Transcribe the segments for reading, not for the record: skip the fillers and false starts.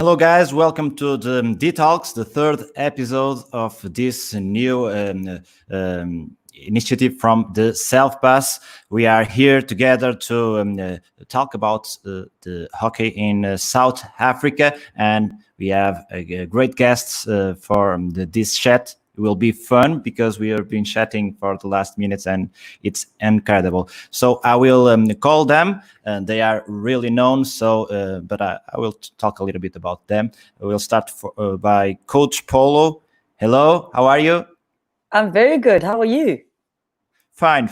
Hello, guys. Welcome to the D-Talks, the third episode of this new initiative from the South Pass. We are here together to talk about the hockey in South Africa, and we have great guests for this chat. It will be fun because we have been chatting for the last minutes and it's incredible. So I will call them, and they are really known. So, but I will talk a little bit about them. We'll start by Coach Pholo. Hello, how are you? I'm very good. How are you? Fine.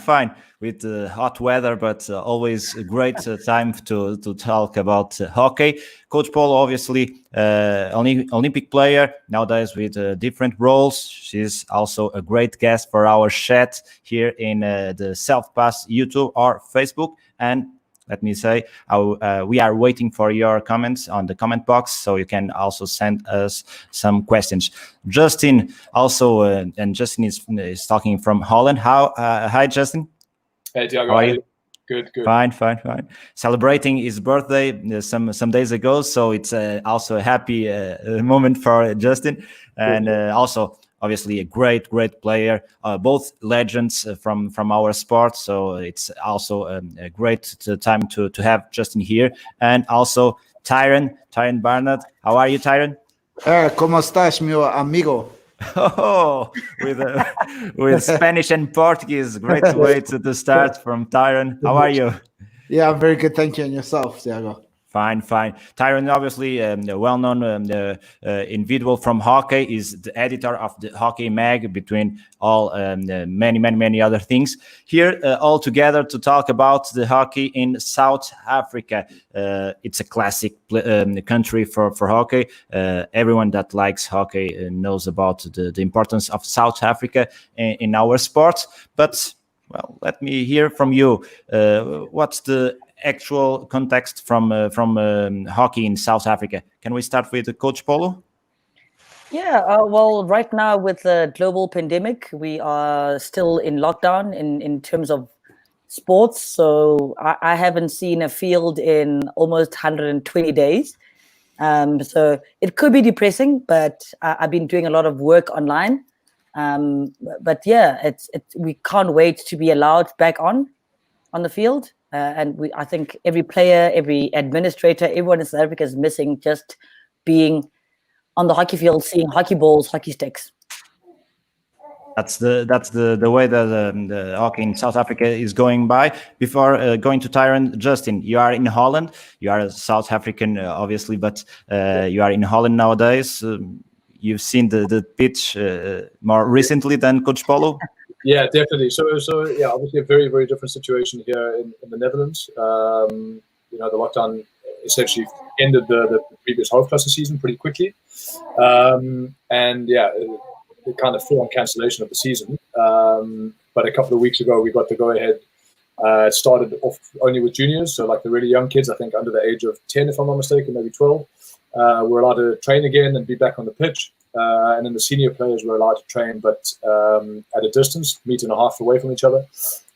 With hot weather, but always a great time to talk about hockey. Coach Pholo, obviously, Olympic player nowadays with different roles. She's also a great guest for our chat here in the South Pass YouTube or Facebook. And let me say, we are waiting for your comments on the comment box, so you can also send us some questions. Justin also, and Justin is talking from Holland. Hi, Justin. Hey, Tiago. How are you? Good. Fine. Celebrating his birthday some days ago, so it's also a happy moment for Justin, and also obviously a great player, both legends from our sport. So it's also a great time to have Justin here, and also Tyron Barnard. How are you, Tyron? ¿Cómo estás, mi amigo? Oh, with Spanish and Portuguese. Great way to start from Tyron. How are you? Yeah, I'm very good. Thank you. And yourself, Thiago? Fine. Tyron, obviously, a well-known individual from hockey, is the editor of the Hockey Mag, between all many other things. Here, all together to talk about the hockey in South Africa. It's a classic country for hockey. Everyone that likes hockey knows about the importance of South Africa in our sport. But, well, let me hear from you. What's the actual context from hockey in South Africa? Can we start with Coach Pholo? Yeah, well, right now with the global pandemic, we are still in lockdown in terms of sports. So I haven't seen a field in almost 120 days. So it could be depressing, but I've been doing a lot of work online. But yeah, we can't wait to be allowed back on the field. And I think every player, every administrator, everyone in South Africa is missing just being on the hockey field, seeing hockey balls, hockey sticks. That's the way that the hockey in South Africa is going by. Before going to Tyron, Justin, you are in Holland. You are a South African, obviously, but you are in Holland nowadays. You've seen the pitch more recently than Coach Pholo? Yeah, definitely. So yeah, obviously a very, very different situation here in the Netherlands. The lockdown essentially ended the previous hoofdklasse season pretty quickly. And yeah, it kind of full on cancellation of the season. But a couple of weeks ago, we got to go ahead. It started off only with juniors, so like the really young kids, I think under the age of 10, if I'm not mistaken, maybe 12. We're allowed to train again and be back on the pitch. And then the senior players were allowed to train, but at a distance, 1.5 meters away from each other.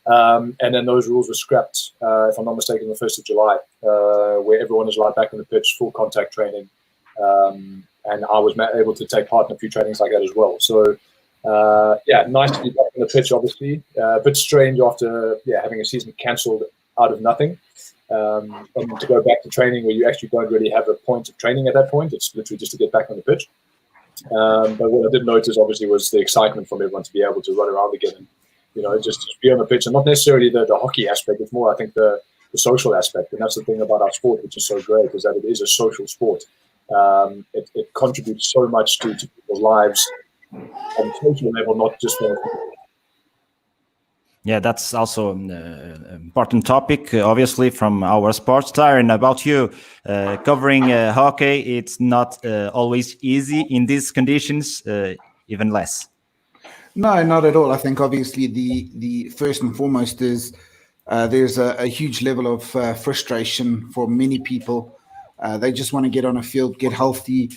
And then those rules were scrapped, if I'm not mistaken, the 1st of July, where everyone is allowed back on the pitch, full contact training. And I was able to take part in a few trainings like that as well. So, yeah, nice to be back on the pitch, obviously. A bit strange after having a season cancelled out of nothing. And to go back to training where you actually don't really have a point of training at that point. It's literally just to get back on the pitch. But what I did notice, obviously, was the excitement from everyone to be able to run around again and, just be on the pitch. And not necessarily the hockey aspect. It's more, I think, the social aspect. And that's the thing about our sport, which is so great, is that it is a social sport. It contributes so much to people's lives on a social level, not just on a Yeah, that's also an important topic, obviously, from our sports. Tyron, about you, covering hockey, it's not always easy in these conditions, even less. No, not at all. I think obviously the first and foremost is there's a huge level of frustration for many people. They just want to get on a field, get healthy.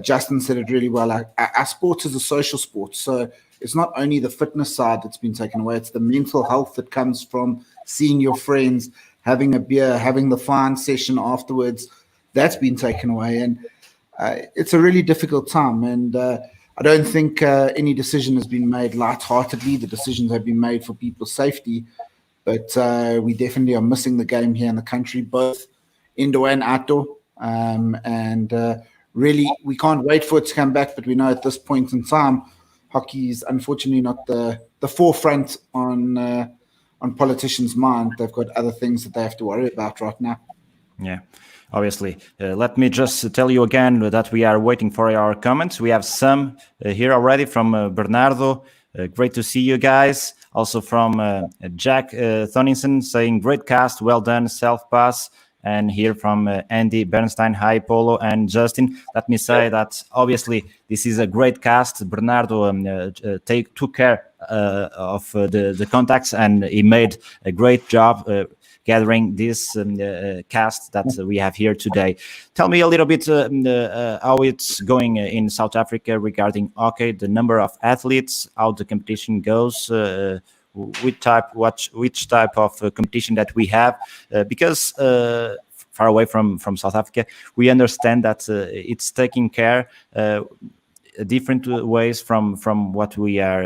Justin said it really well. Our sport is a social sport, so it's not only the fitness side that's been taken away, it's the mental health that comes from seeing your friends, having a beer, having the fun session afterwards. That's been taken away. And it's a really difficult time, and I don't think any decision has been made lightheartedly. The decisions have been made for people's safety, but we definitely are missing the game here in the country, both indoor and outdoor. Really, we can't wait for it to come back, but we know at this point in time, hockey is unfortunately not the forefront on politicians' mind. They've got other things that they have to worry about right now. Yeah, obviously. Let me just tell you again that we are waiting for your comments. We have some here already from Bernardo. Great to see you guys. Also from Jack Thoninson saying, great cast, well done, self-pass. And here from Andy Bernstein, hi Pholo and Justin. Let me say that obviously this is a great cast. Bernardo took care of the contacts, and he made a great job gathering this cast that we have here today. Tell me a little bit how it's going in South Africa regarding hockey, the number of athletes, how the competition goes, which type of competition that we have, because far away from South Africa, we understand that it's taking care different ways from what we are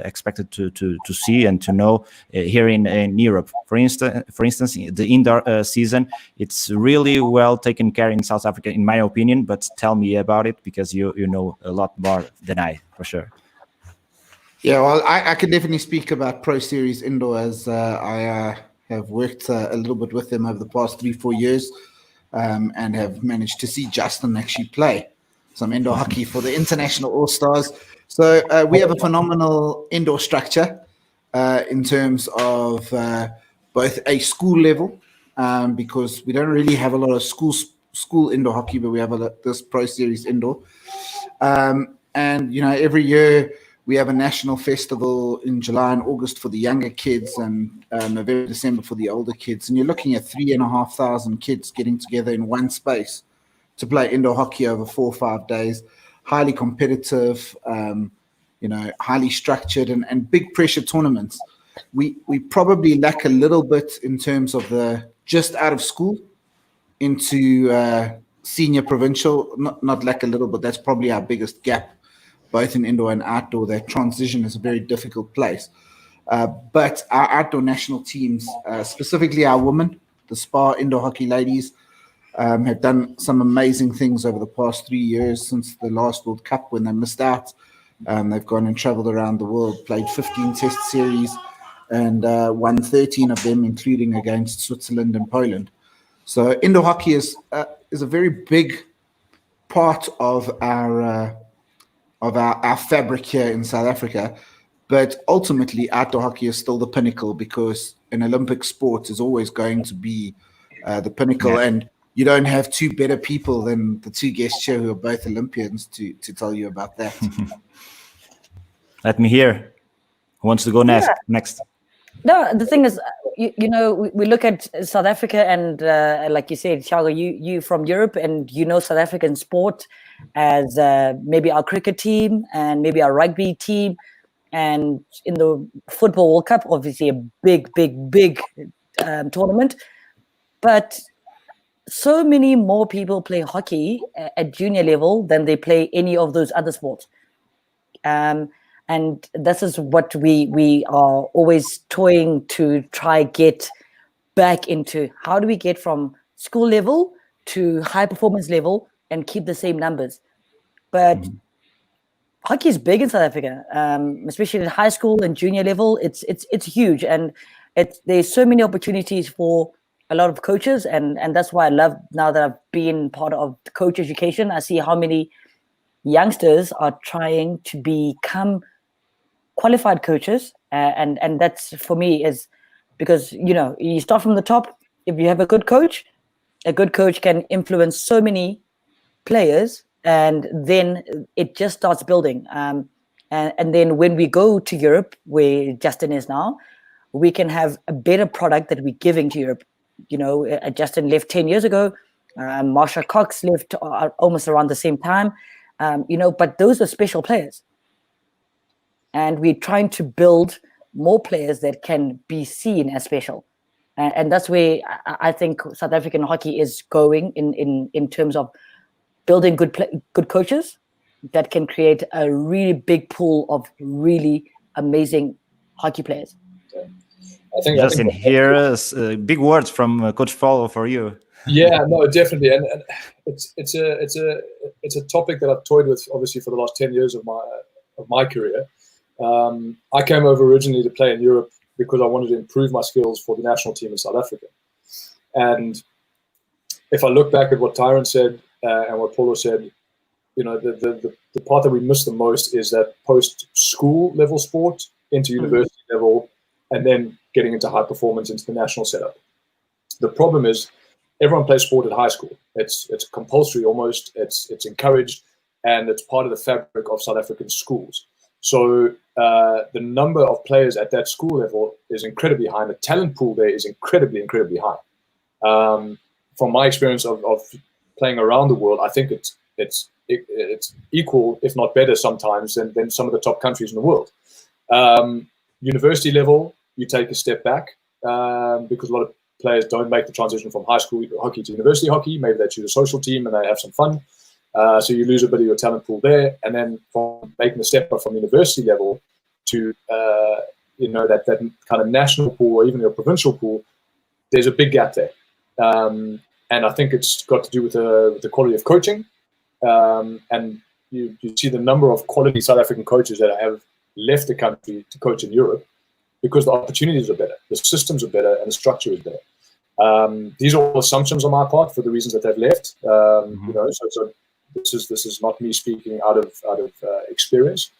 expected to see and to know here in Europe. For instance, the indoor season, it's really well taken care in South Africa, in my opinion. But tell me about it, because you know a lot more than I, for sure. Yeah, well, I can definitely speak about Pro Series Indoor, as I have worked a little bit with them over the past 3-4 years, and have managed to see Justin actually play some indoor hockey for the International All-Stars. So we have a phenomenal indoor structure in terms of both a school level, because we don't really have a lot of school indoor hockey, but we have this Pro Series Indoor. And, you know, every year we have a national festival in July and August for the younger kids, and November, December for the older kids. And you're looking at 3,500 kids getting together in one space to play indoor hockey over 4 or 5 days. Highly competitive, highly structured, and big pressure tournaments. We probably lack a little bit in terms of the just out of school into senior provincial. Not lack a little, but that's probably our biggest gap, both in indoor and outdoor. That transition is a very difficult place. But our outdoor national teams, specifically our women, the SPA indoor hockey ladies, have done some amazing things over the past 3 years since the last World Cup, when they missed out. They've gone and traveled around the world, played 15 test series, and won 13 of them, including against Switzerland and Poland. So indoor hockey is a very big part of our fabric here in South Africa. But ultimately, outdoor hockey is still the pinnacle, because an Olympic sport is always going to be the pinnacle. Yeah. And you don't have two better people than the two guests here who are both Olympians to tell you about that. Let me hear. Who wants to go next? Next. No, the thing is, we look at South Africa, and like you said, Thiago, you from Europe, and you know South African sport as maybe our cricket team and maybe our rugby team, and in the Football World Cup, obviously a big tournament. But so many more people play hockey at junior level than they play any of those other sports. And this is what we are always toying to try get back into. How do we get from school level to high performance level and keep the same numbers? But hockey is big in South Africa, especially at high school and junior level. It's huge, and there's so many opportunities for a lot of coaches, and that's why I love, now that I've been part of coach education, I see how many youngsters are trying to become qualified coaches, and that's, for me, is because you start from the top. If you have a good coach can influence so many players, and then it just starts building. And then when we go to Europe, where Justin is now, we can have a better product that we're giving to Europe. Justin left 10 years ago. Marsha Cox left almost around the same time. But those are special players. And we're trying to build more players that can be seen as special. And that's where I think South African hockey is going in terms of building good coaches that can create a really big pool of really amazing hockey players. I think here big words from Coach Pholo for you. Yeah, no, definitely, and it's a topic that I've toyed with obviously for the last 10 years of my career. I came over originally to play in Europe because I wanted to improve my skills for the national team in South Africa. And if I look back at what Tyron said and what Pholo said, the part that we miss the most is that post-school level sport into university level, and then getting into high performance into the national setup. The problem is everyone plays sport at high school. It's compulsory almost. It's encouraged, and it's part of the fabric of South African schools. So the number of players at that school level is incredibly high, and the talent pool there is incredibly, incredibly high. From my experience of playing around the world, I think it's equal, if not better, sometimes than some of the top countries in the world. University level, you take a step back because a lot of players don't make the transition from high school hockey to university hockey. Maybe they choose a social team and they have some fun. So you lose a bit of your talent pool there. And then from making the step up from university level to, that kind of national pool or even your provincial pool, there's a big gap there. And I think it's got to do with the quality of coaching. And you see the number of quality South African coaches that have left the country to coach in Europe because the opportunities are better, the systems are better, and the structure is better. These are all assumptions on my part for the reasons that they've left. So this is not me speaking out of experience.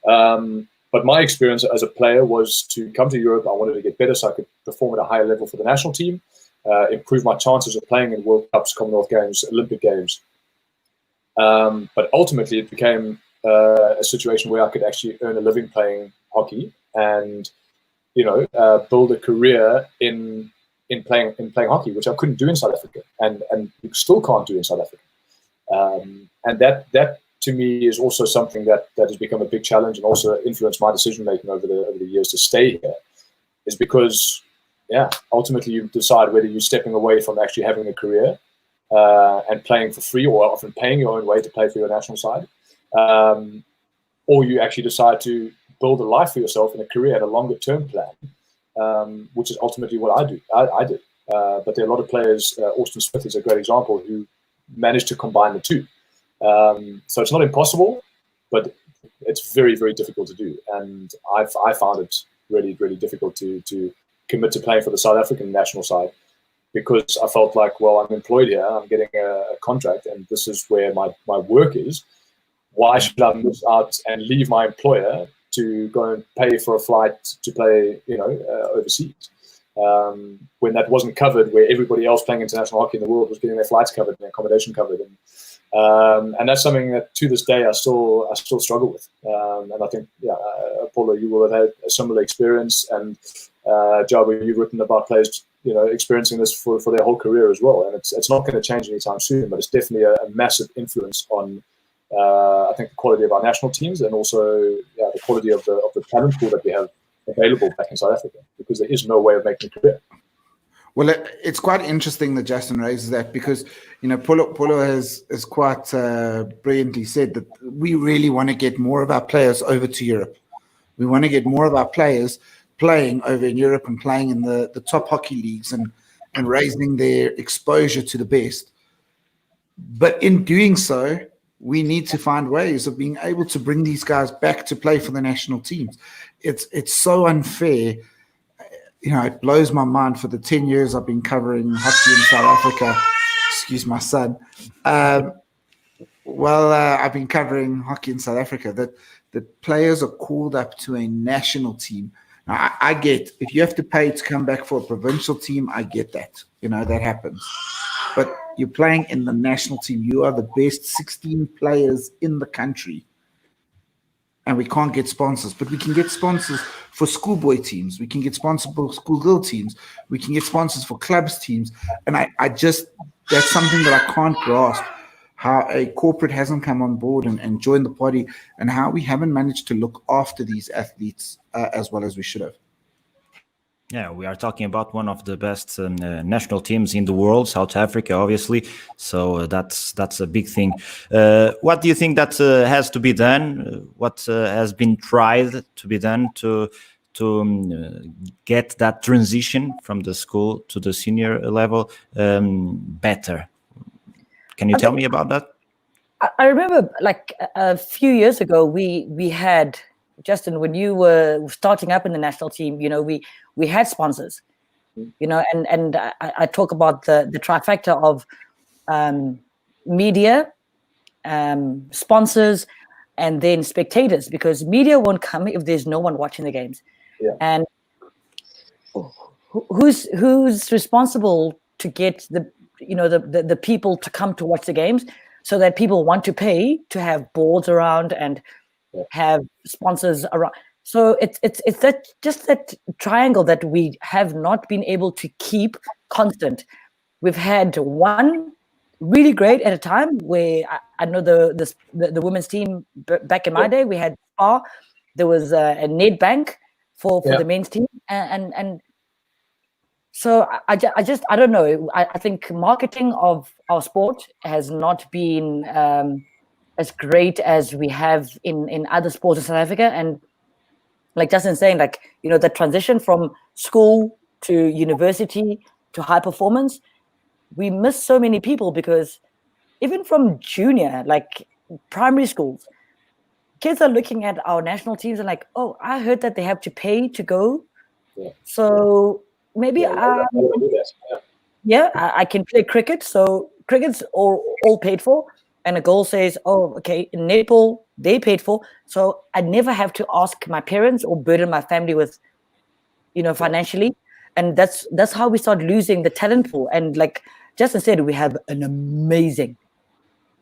But my experience as a player was to come to Europe. I wanted to get better so I could perform at a higher level for the national team, improve my chances of playing in World Cups, Commonwealth Games, Olympic Games. But ultimately, it became a situation where I could actually earn a living playing hockey and, build a career in playing hockey, which I couldn't do in South Africa, and you still can't do in South Africa. And that to me is also something that has become a big challenge and also influenced my decision making over the years to stay here. Is because, ultimately you decide whether you're stepping away from actually having a career and playing for free, or often paying your own way to play for your national side, or you actually decide to build a life for yourself and a career and a longer term plan, which is ultimately what I did. But there are a lot of players. Austin Smith is a great example who managed to combine the two. So it's not impossible, but it's very, very difficult to do. And I found it really, really difficult to commit to playing for the South African national side, because I felt like, well, I'm employed here, I'm getting a contract, and this is where my work is. Why should I miss out and leave my employer to go and pay for a flight to play, overseas? When that wasn't covered, where everybody else playing international hockey in the world was getting their flights covered and their accommodation covered. And that's something that to this day I still struggle with. And I think, Pholo, you will have had a similar experience, and Jabu, you've written about players, experiencing this for their whole career as well. And it's not going to change anytime soon, but it's definitely a massive influence on, I think, the quality of our national teams, and also the quality of the talent pool that we have available back in South Africa, because there is no way of making a career. Well, it's quite interesting that Justin raises that, because, Pholo has quite brilliantly said that we really want to get more of our players over to Europe. We want to get more of our players playing over in Europe and playing in the top hockey leagues and raising their exposure to the best. But in doing so, we need to find ways of being able to bring these guys back to play for the national teams. It's so unfair. It blows my mind. For the 10 years I've been covering hockey in South Africa, excuse my son. I've been covering hockey in South Africa, that players are called up to a national team. Now, I get, if you have to pay to come back for a provincial team, I get that. That happens. But you're playing in the national team. You are the best 16 players in the country. And we can't get sponsors, but we can get sponsors for schoolboy teams. We can get sponsors for schoolgirl teams. We can get sponsors for clubs teams. And that's something that I can't grasp, how a corporate hasn't come on board and joined the party, and how we haven't managed to look after these athletes as well as we should have. Yeah, we are talking about one of the best national teams in the world, South Africa, obviously. So that's a big thing. What do you think that has to be done? What has been tried to be done to get that transition from the school to the senior level better? Can you tell me about that? I remember, like a few years ago, we had, Justin, when you were starting up in the national team, you know, we had sponsors, you know, and I talk about the trifecta of media, sponsors, and then spectators, because media won't come if there's no one watching the games. Yeah. And who's responsible to get the people to come to watch the games, so that people want to pay to have boards around and have sponsors around. So it's that, just that triangle that we have not been able to keep constant. We've had one really great at a time, where I know the women's team back in my day, we had Spa, there was a Nedbank for the men's team, and so I don't know. I think marketing of our sport has not been as great as we have in other sports in South Africa. And like Justin saying, like, you know, the transition from school to university to high performance, we miss so many people, because even from junior, like primary schools, kids are looking at our national teams and like, oh, I heard that they have to pay to go. Yeah. So maybe I can play cricket. So cricket's all paid for, and a goal says, oh, okay, in netball they paid for, so I never have to ask my parents or burden my family with, you know, financially. And that's how we start losing the talent pool. And like Justin said, we have an amazing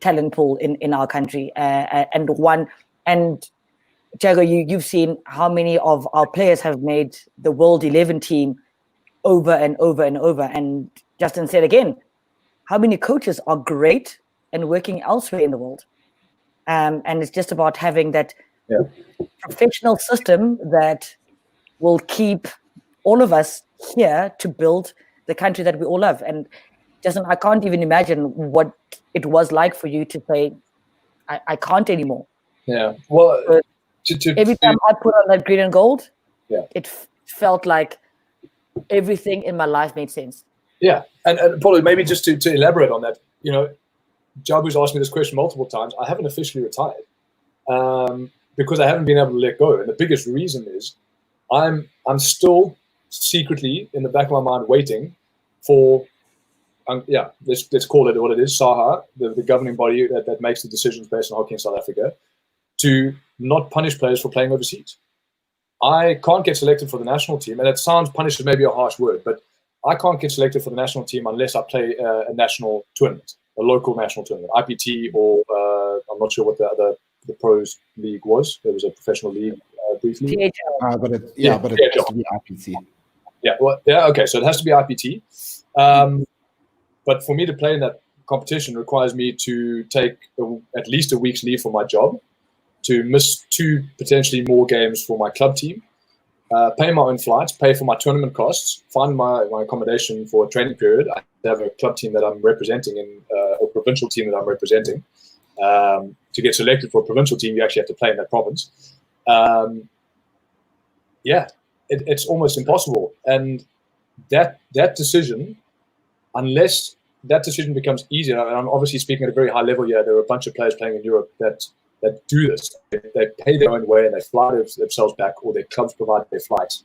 talent pool in our country, and Jago, you've seen how many of our players have made the World 11 team over and over and over. And Justin said again, how many coaches are great and working elsewhere in the world? And it's just about having that professional system that will keep all of us here to build the country that we all love. And Justin, I can't even imagine what it was like for you to say, I can't anymore. Yeah. Well, every time I put on that green and gold, it felt like everything in my life made sense. Yeah. And Pholo, maybe just to elaborate on that, you know, Jabu's asked me this question multiple times. I haven't officially retired because I haven't been able to let go. And the biggest reason is I'm still secretly in the back of my mind waiting for, let's call it what it is, SAHA, the governing body that makes the decisions based on hockey in South Africa, to not punish players for playing overseas. I can't get selected for the national team, and it sounds punished is maybe a harsh word, but I can't get selected for the national team unless I play a national tournament, a local national tournament, IPT, or I'm not sure what the pros league was. There was a professional league briefly. But it has to be IPT. Okay, so it has to be IPT. But for me to play in that competition requires me to take at least a week's leave from my job, to miss 2 potentially more games for my club team, pay my own flights, pay for my tournament costs, find my accommodation for a training period. I have a club team that I'm representing in a provincial team that I'm representing. To get selected for a provincial team, you actually have to play in that province. It's almost impossible. And that decision, unless that decision becomes easier, and I'm obviously speaking at a very high level here, there are a bunch of players playing in Europe that do this. They pay their own way and they fly themselves back, or their clubs provide their flights.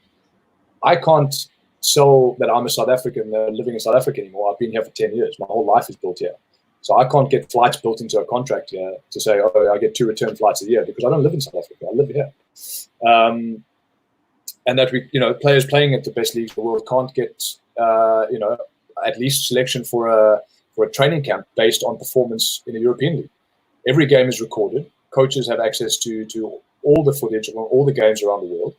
I can't sell that I'm a South African living in South Africa anymore. I've been here for 10 years. My whole life is built here. So I can't get flights built into a contract here to say, oh, I get 2 return flights a year, because I don't live in South Africa. I live here. And that players playing at the best leagues in the world can't get, at least selection for a training camp based on performance in a European league. Every game is recorded. Coaches have access to all the footage of all the games around the world.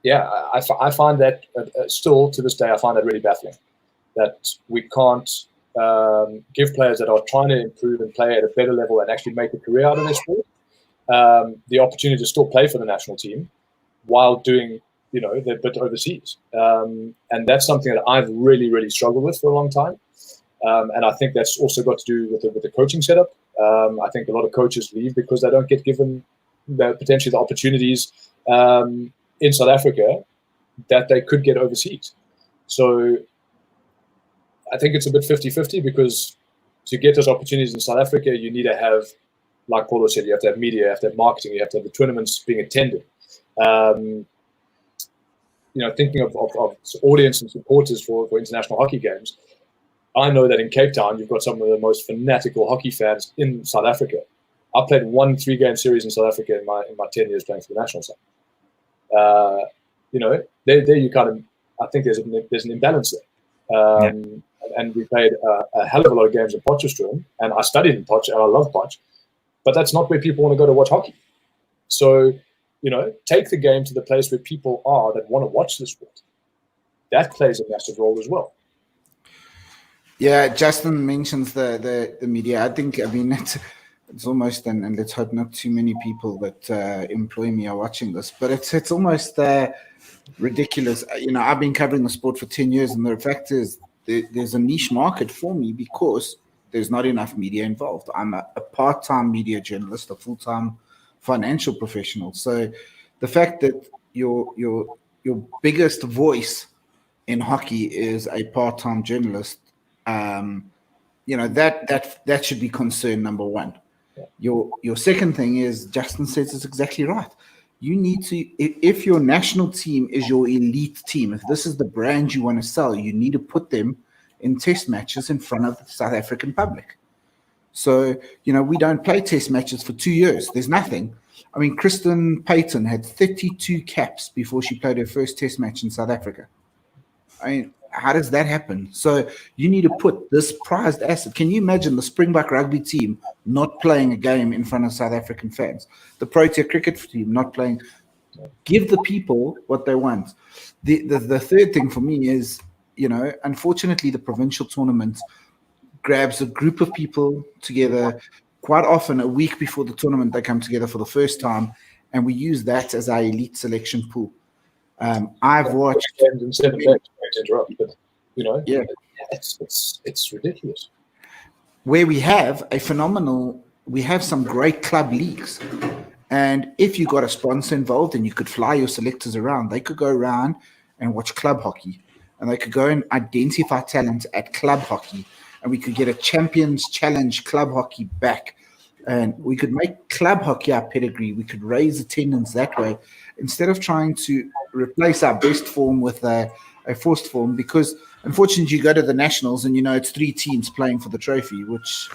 I find that still to this day, I find that really baffling, that we can't give players that are trying to improve and play at a better level and actually make a career out of their sport the opportunity to still play for the national team while doing but overseas. And that's something that I've really struggled with for a long time. And I think that's also got to do with the coaching setup. I think a lot of coaches leave because they don't get given potentially the opportunities in South Africa that they could get overseas. So I think it's a bit 50-50, because to get those opportunities in South Africa, you need to have, like Pholo said, you have to have media, you have to have marketing, you have to have the tournaments being attended. Thinking of audience and supporters for international hockey games, I know that in Cape Town, you've got some of the most fanatical hockey fans in South Africa. I played 1 3-game series in South Africa in my 10 years playing for the national side. There you kind of, I think there's an imbalance there. And we played a hell of a lot of games in Potchefstroom, and I studied in Potch, and I love Potch, but that's not where people want to go to watch hockey. So, take the game to the place where people are that want to watch the sport. That plays a massive role as well. Yeah, Justin mentions the media. It's almost, and let's hope not too many people that employ me are watching this, but it's almost ridiculous. I've been covering the sport for 10 years, and the fact is there's a niche market for me because there's not enough media involved. I'm a part-time media journalist, a full-time financial professional. So the fact that your biggest voice in hockey is a part-time journalist, that should be concern number one. Your second thing is, Justin says it's exactly right. You need to, if your national team is your elite team, if this is the brand you want to sell, you need to put them in test matches in front of the South African public. So, we don't play test matches for 2 years. There's nothing. I mean, Kristen Payton had 32 caps before she played her first test match in South Africa. I mean, how does that happen? So you need to put this prized asset. Can you imagine the Springbok rugby team not playing a game in front of South African fans? The Protea cricket team not playing. Give the people what they want. The third thing for me is, unfortunately, the provincial tournament grabs a group of people together. Quite often, a week before the tournament, they come together for the first time, and we use that as our elite selection pool. I've watched. It's ridiculous. Where we have some great club leagues, and if you got a sponsor involved and you could fly your selectors around, they could go around and watch club hockey, and they could go and identify talent at club hockey, and we could get a Champions Challenge club hockey back, and we could make club hockey our pedigree. We could raise attendance that way instead of trying to replace our best form with a forced form, because unfortunately you go to the nationals and it's 3 teams playing for the trophy, which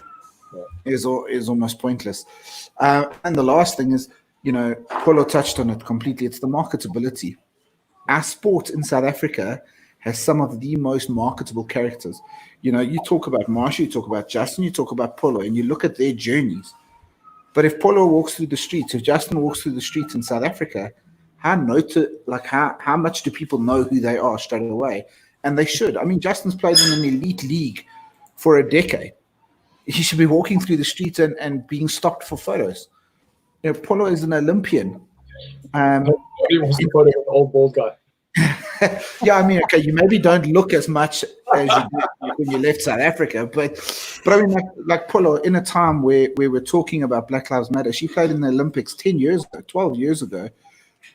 is almost pointless. And the last thing is, Pholo touched on it completely. It's the marketability. Our sport in South Africa has some of the most marketable characters. You talk about Marsha, you talk about Justin, you talk about Pholo, and you look at their journeys. But if Pholo walks through the streets, if Justin walks through the streets in South Africa, how much do people know who they are straight away? And they should. I mean, Justin's played in an elite league for a decade. He should be walking through the streets and being stopped for photos. Pholo is an Olympian. Nobody wants to photo with an old bald guy. Yeah, I mean, okay, you maybe don't look as much as you did when you left South Africa, but I mean, like Pholo, in a time where we're talking about Black Lives Matter, she played in the Olympics 10 years ago, 12 years ago.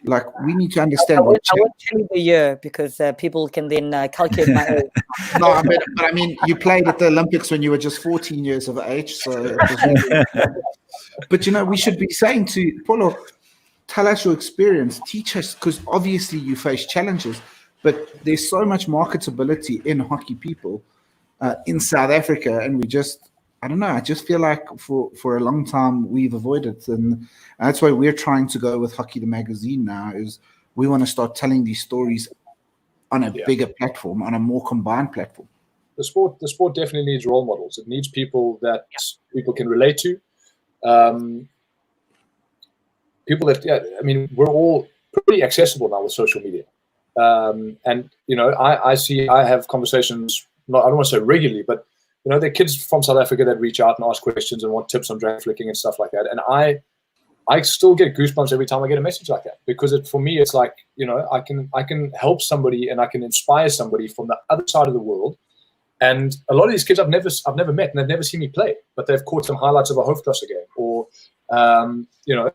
Like, we need to understand. I won't tell you the year because people can then calculate my age. No, but I mean, you played at the Olympics when you were just 14 years of age. So, but we should be saying to Pholo, tell us your experience, teach us, because obviously you face challenges, but there's so much marketability in hockey people in South Africa, and we just, I don't know, I just feel like for a long time we've avoided it, and that's why we're trying to go with Hockey the Magazine now, is we want to start telling these stories on a bigger platform, on a more combined platform. The sport definitely needs role models. It needs people that people can relate to. People that, I mean, we're all pretty accessible now with social media. And, I have conversations, I don't want to say regularly, but, there are kids from South Africa that reach out and ask questions and want tips on drag flicking and stuff like that. And I still get goosebumps every time I get a message like that, because for me, it's like, I can help somebody and I can inspire somebody from the other side of the world. And a lot of these kids I've never met, and they've never seen me play, but they've caught some highlights of a Hoofdklasse game, or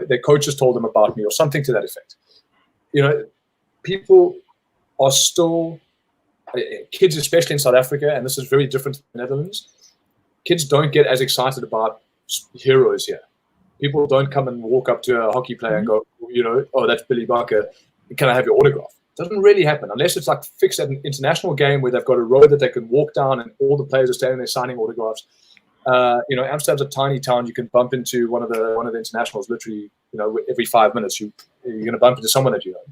their coaches told them about me, or something to that effect. People are still, kids, especially in South Africa, and this is very different in the Netherlands, kids don't get as excited about heroes here. People don't come and walk up to a hockey player and go, oh, that's Billy Barker, can I have your autograph? It doesn't really happen unless it's like fixed at an international game where they've got a road that they can walk down and all the players are standing there signing autographs. Amsterdam's a tiny town. You can bump into one of the internationals literally, every 5 minutes. You're going to bump into someone that you know.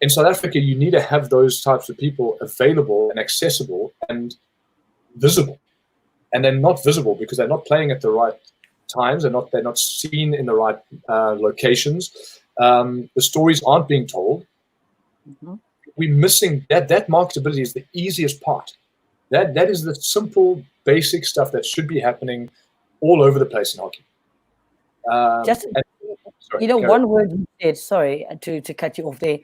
In South Africa, you need to have those types of people available and accessible and visible. And they're not visible because they're not playing at the right times. They're not seen in the right locations. The stories aren't being told. Mm-hmm. We're missing that. That marketability is the easiest part. That is the simple, basic stuff that should be happening all over the place in hockey. One word you said. Sorry to cut you off there.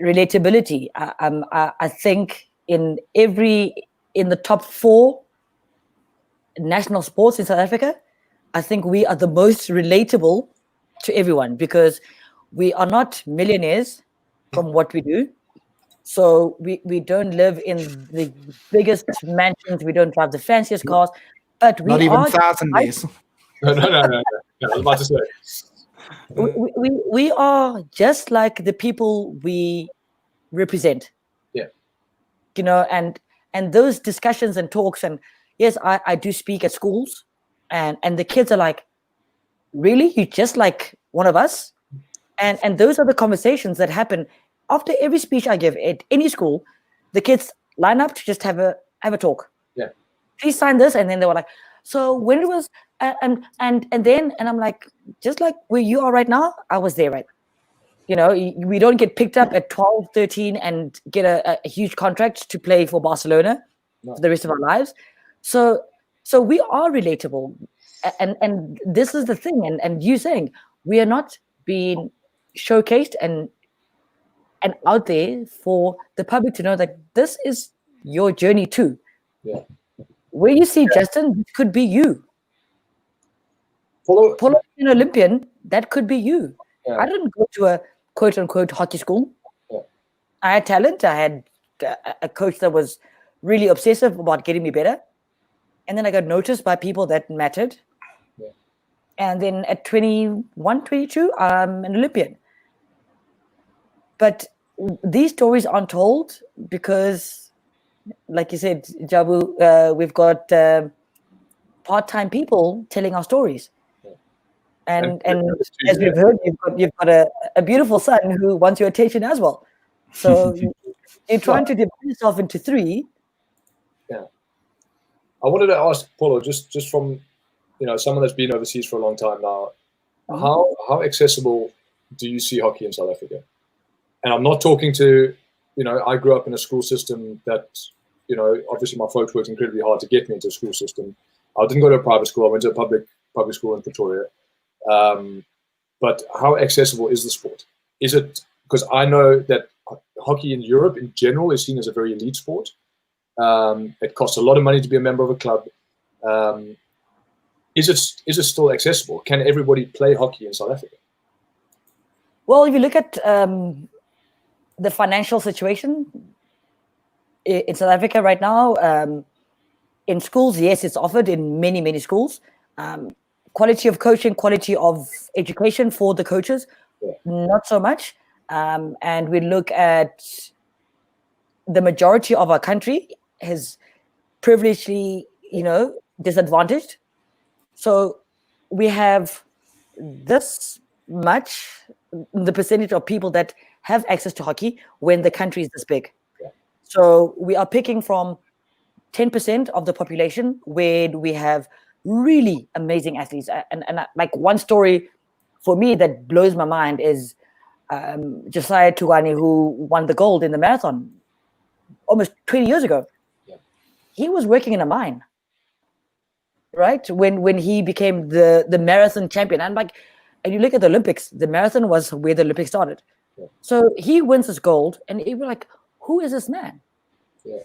Relatability. I think in the top 4 national sports in South Africa, I think we are the most relatable to everyone because we are not millionaires from what we do. So we don't live in the biggest mansions. We don't drive the fanciest cars, but we not even are thousandaires. No. I was about to say. We are just like the people we represent. Yeah. And those discussions and talks, and yes, I do speak at schools, and the kids are like, really? You just like one of us? And those are the conversations that happen after every speech I give at any school. The kids line up to just have a talk. Yeah. Please sign this, and then they were like, so when it was and I'm like, just like where you are right now, I was there, right? We don't get picked up at 12, 13 and get a huge contract to play for Barcelona for the rest of our lives. So we are relatable, and this is the thing. And you saying we are not being showcased and out there for the public to know that this is your journey too. Yeah. Where you see Justin, this could be you. Pholo, an Olympian, that could be you. Yeah. I didn't go to a quote-unquote hockey school. Yeah. I had talent. I had a coach that was really obsessive about getting me better. And then I got noticed by people that mattered. Yeah. And then at 21, 22, I'm an Olympian. But these stories aren't told because, like you said, Jabu, we've got part-time people telling our stories. And as we've heard, you've got a beautiful son who wants your attention as well. So you're trying to divide yourself into 3. Yeah. I wanted to ask Pholo, just from someone that's been overseas for a long time now, how accessible do you see hockey in South Africa? And I'm not talking to, I grew up in a school system that, obviously my folks worked incredibly hard to get me into a school system. I didn't go to a private school. I went to a public school in Pretoria. But how accessible is the sport? Is it, because I know that hockey in Europe in general is seen as a very elite sport. It costs a lot of money to be a member of a club. Is it still accessible? Can everybody play hockey in South Africa? Well, if you look at the financial situation in South Africa right now, in schools, yes, it's offered in many, many schools. Quality of coaching, quality of education for the coaches, not so much. And we look at the majority of our country is privilegedly, disadvantaged. So we have this much, the percentage of people that have access to hockey when the country is this big. Yeah. So we are picking from 10% of the population where we have really amazing athletes. And like one story for me that blows my mind is Josiah Tugani, who won the gold in the marathon almost 20 years ago. Yeah. He was working in a mine, right? When he became the marathon champion. And like, And you look at the Olympics, the marathon was where the Olympics started. Yeah. So he wins this gold, and you were like, who is this man? Yeah.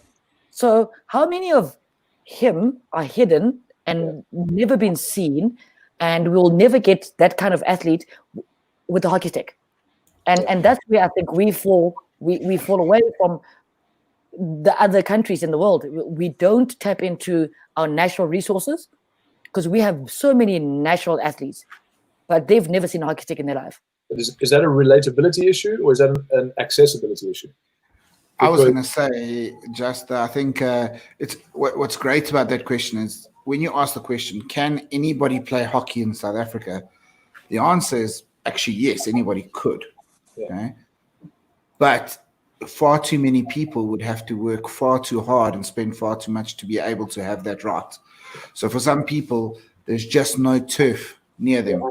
So how many of him are hidden and never been seen, and we'll never get that kind of athlete with the hockey stick? And that's where I think we fall away from the other countries in the world. We don't tap into our natural resources because we have so many natural athletes, but they've never seen a hockey stick in their life. Is that a relatability issue, or is that an accessibility issue? I was going to say, just I think it's what's great about that question is when you ask the question, can anybody play hockey in South Africa? The answer is actually yes, anybody could. Yeah. Okay? But far too many people would have to work far too hard and spend far too much to be able to have that right. So for some people, there's just no turf near them,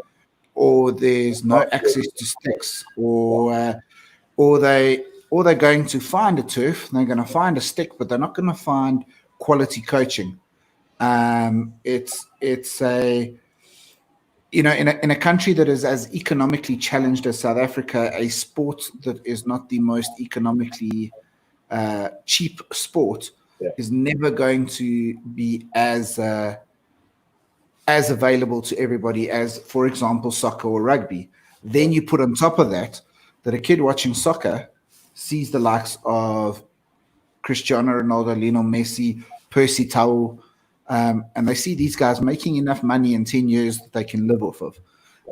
or there's no access to sticks, or they're going to find a turf, they're going to find a stick, but they're not going to find quality coaching. It's a, you know, in a country that is as economically challenged as South Africa, a sport that is not the most economically cheap sport is never going to be as available to everybody as, for example, soccer or rugby. Then you put on top of that a kid watching soccer sees the likes of Cristiano Ronaldo, Lionel Messi, Percy Tau, and they see these guys making enough money in 10 years that they can live off of.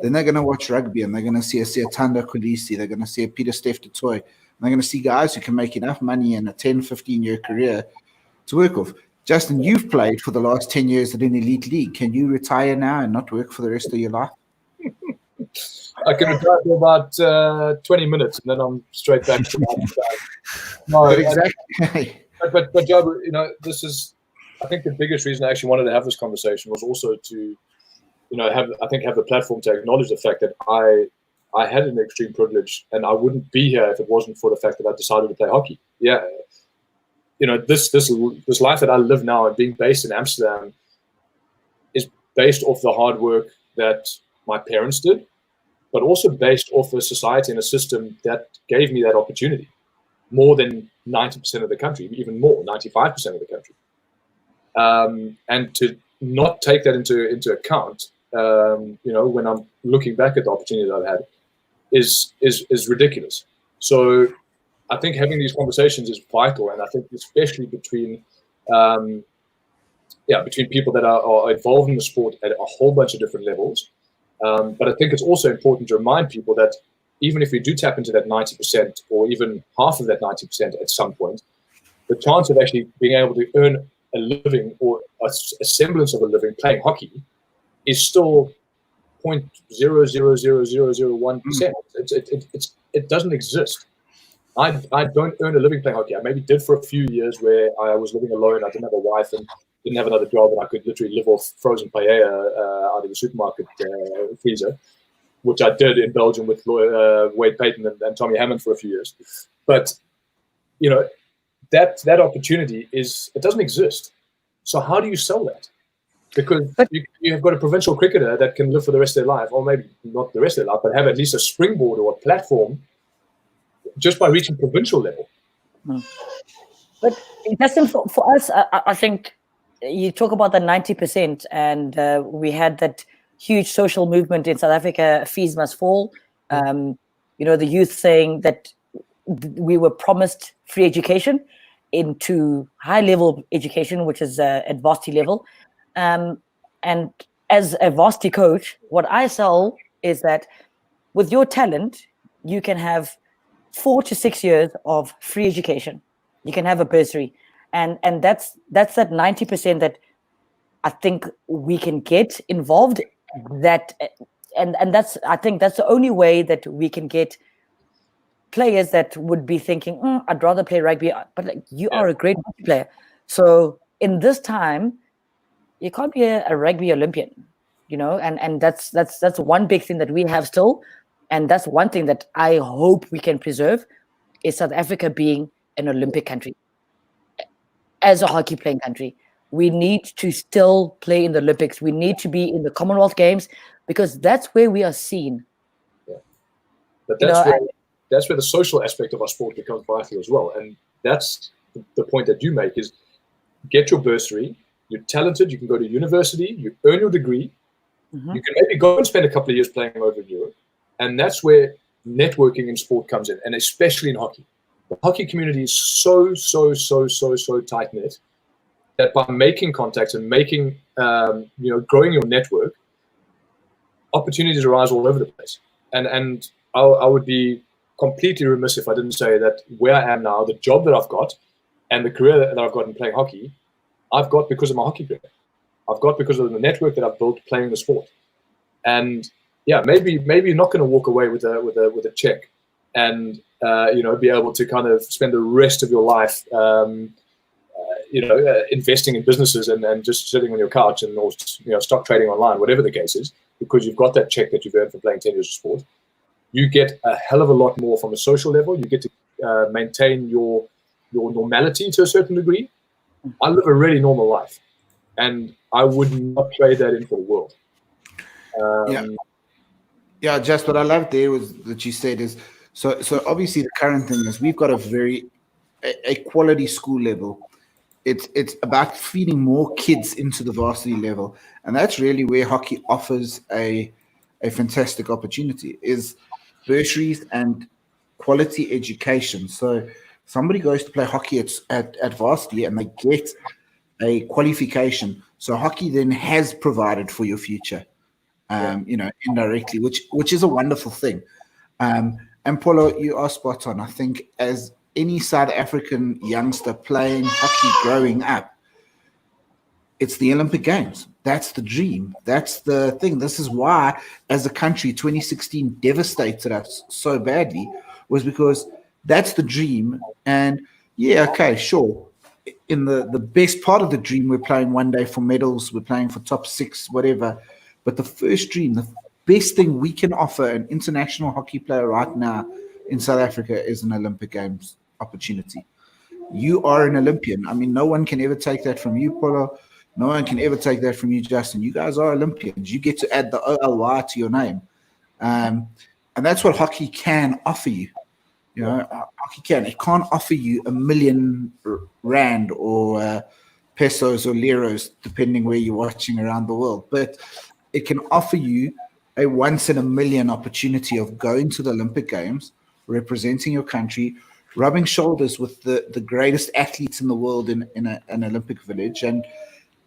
Then they're going to watch rugby and they're going to see a Tando Kolisi, they're going to see a Peter Steph du Toit, and they're going to see guys who can make enough money in a 10, 15-year career to work off. Justin, you've played for the last 10 years at an elite league. Can you retire now and not work for the rest of your life? I can retire for about 20 minutes and then I'm straight back to that. No, exactly. But Joe, you know, this is, I think the biggest reason I actually wanted to have this conversation was also to, you know, have the platform to acknowledge the fact that I had an extreme privilege and I wouldn't be here if it wasn't for the fact that I decided to play hockey. Yeah. You know, this life that I live now and being based in Amsterdam is based off the hard work that my parents did, but also based off a society and a system that gave me that opportunity more than 90% of the country, even more, 95% of the country. And to not take that into account, you know, when I'm looking back at the opportunity that I've had is ridiculous. So I think having these conversations is vital, and I think especially between people that are involved in the sport at a whole bunch of different levels. But I think it's also important to remind people that even if we do tap into that 90% or even half of that 90% at some point, the chance of actually being able to earn a living or a semblance of a living playing hockey is still 0.00001%. It doesn't exist. I don't earn a living playing hockey. I maybe did for a few years where I was living alone. I didn't have a wife and didn't have another job, and I could literally live off frozen paella out of the supermarket freezer, which I did in Belgium with Wade Payton and Tommy Hammond for a few years. But, you know, that opportunity it doesn't exist. So how do you sell that? Because you have got a provincial cricketer that can live for the rest of their life, or maybe not the rest of their life, but have at least a springboard or a platform just by reaching provincial level. But Justin, for us, I think you talk about the 90%, and we had that huge social movement in South Africa, fees must fall. You know, the youth saying that we were promised free education into high-level education, which is at varsity level. And as a varsity coach, what I sell is that with your talent, you can have 4 to 6 years of free education. You can have a bursary. And that's that 90% that I think we can get involved. And that's, I think that's the only way that we can get players that would be thinking, I'd rather play rugby, but like, you are a great rugby player. So in this time, you can't be a rugby Olympian, you know, and that's one big thing that we have still. And that's one thing that I hope we can preserve is South Africa being an Olympic country as a hockey playing country. we need to still play in the Olympics. We need to be in the Commonwealth Games because that's where we are seen. Yeah. But that's where the social aspect of our sport becomes vital as well. And that's the point that you make is get your bursary. You're talented. You can go to university. You earn your degree. You can maybe go and spend a couple of years playing over in Europe. And that's where networking in sport comes in, and especially in hockey. The hockey community is so tight-knit that by making contacts and making, growing your network, opportunities arise all over the place. And I would be completely remiss if I didn't say that where I am now, the job that I've got and the career that I've got in playing hockey, I've got because of my hockey career. I've got because of the network that I've built playing the sport. And yeah, maybe you're not going to walk away with a check and be able to kind of spend the rest of your life investing in businesses and just sitting on your couch and stock trading online, whatever the case is, because you've got that check that you've earned for playing 10 years of sport. You get a hell of a lot more from a social level. You get to maintain your normality to a certain degree. I live a really normal life, and I would not trade that in for the world. Yeah, just what I loved there was that you said is so obviously the current thing is we've got a quality school level. It's about feeding more kids into the varsity level, and that's really where hockey offers a fantastic opportunity is bursaries and quality education. So somebody goes to play hockey at varsity and they get a qualification. So hockey then has provided for your future, indirectly, which is a wonderful thing. And Pholo, you are spot on. I think as any South African youngster playing hockey growing up, it's the Olympic Games. That's the dream. That's the thing. This is why, as a country, 2016 devastated us so badly, was because that's the dream. And yeah, okay, sure. In the best part of the dream, we're playing one day for medals, we're playing for top 6, whatever. But the first dream, the best thing we can offer an international hockey player right now in South Africa is an Olympic Games opportunity. You are an Olympian. I mean, no one can ever take that from you, Pholo. No one can ever take that from you, Justin. You guys are Olympians. You get to add the OLY to your name. And that's what hockey can offer you. You know, hockey can. It can't offer you $1 million rand or pesos or liros, depending where you're watching around the world. But it can offer you a once in a million opportunity of going to the Olympic Games, representing your country, rubbing shoulders with the greatest athletes in the world in an Olympic village. And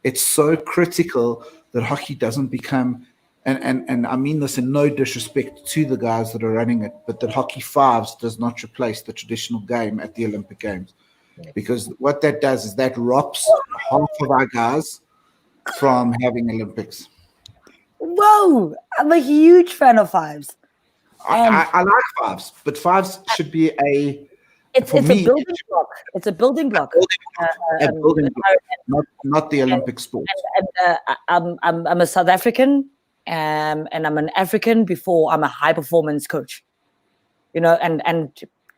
it's so critical that hockey doesn't become, and I mean this in no disrespect to the guys that are running it, but that hockey fives does not replace the traditional game at the Olympic Games. Because what that does is that robs half of our guys from having Olympics. Whoa! I'm a huge fan of fives. I like fives, but fives should be It's a building block. It's a building block. A building block, not the Olympic sport. And I'm a South African, and I'm an African before I'm a high performance coach. You know, and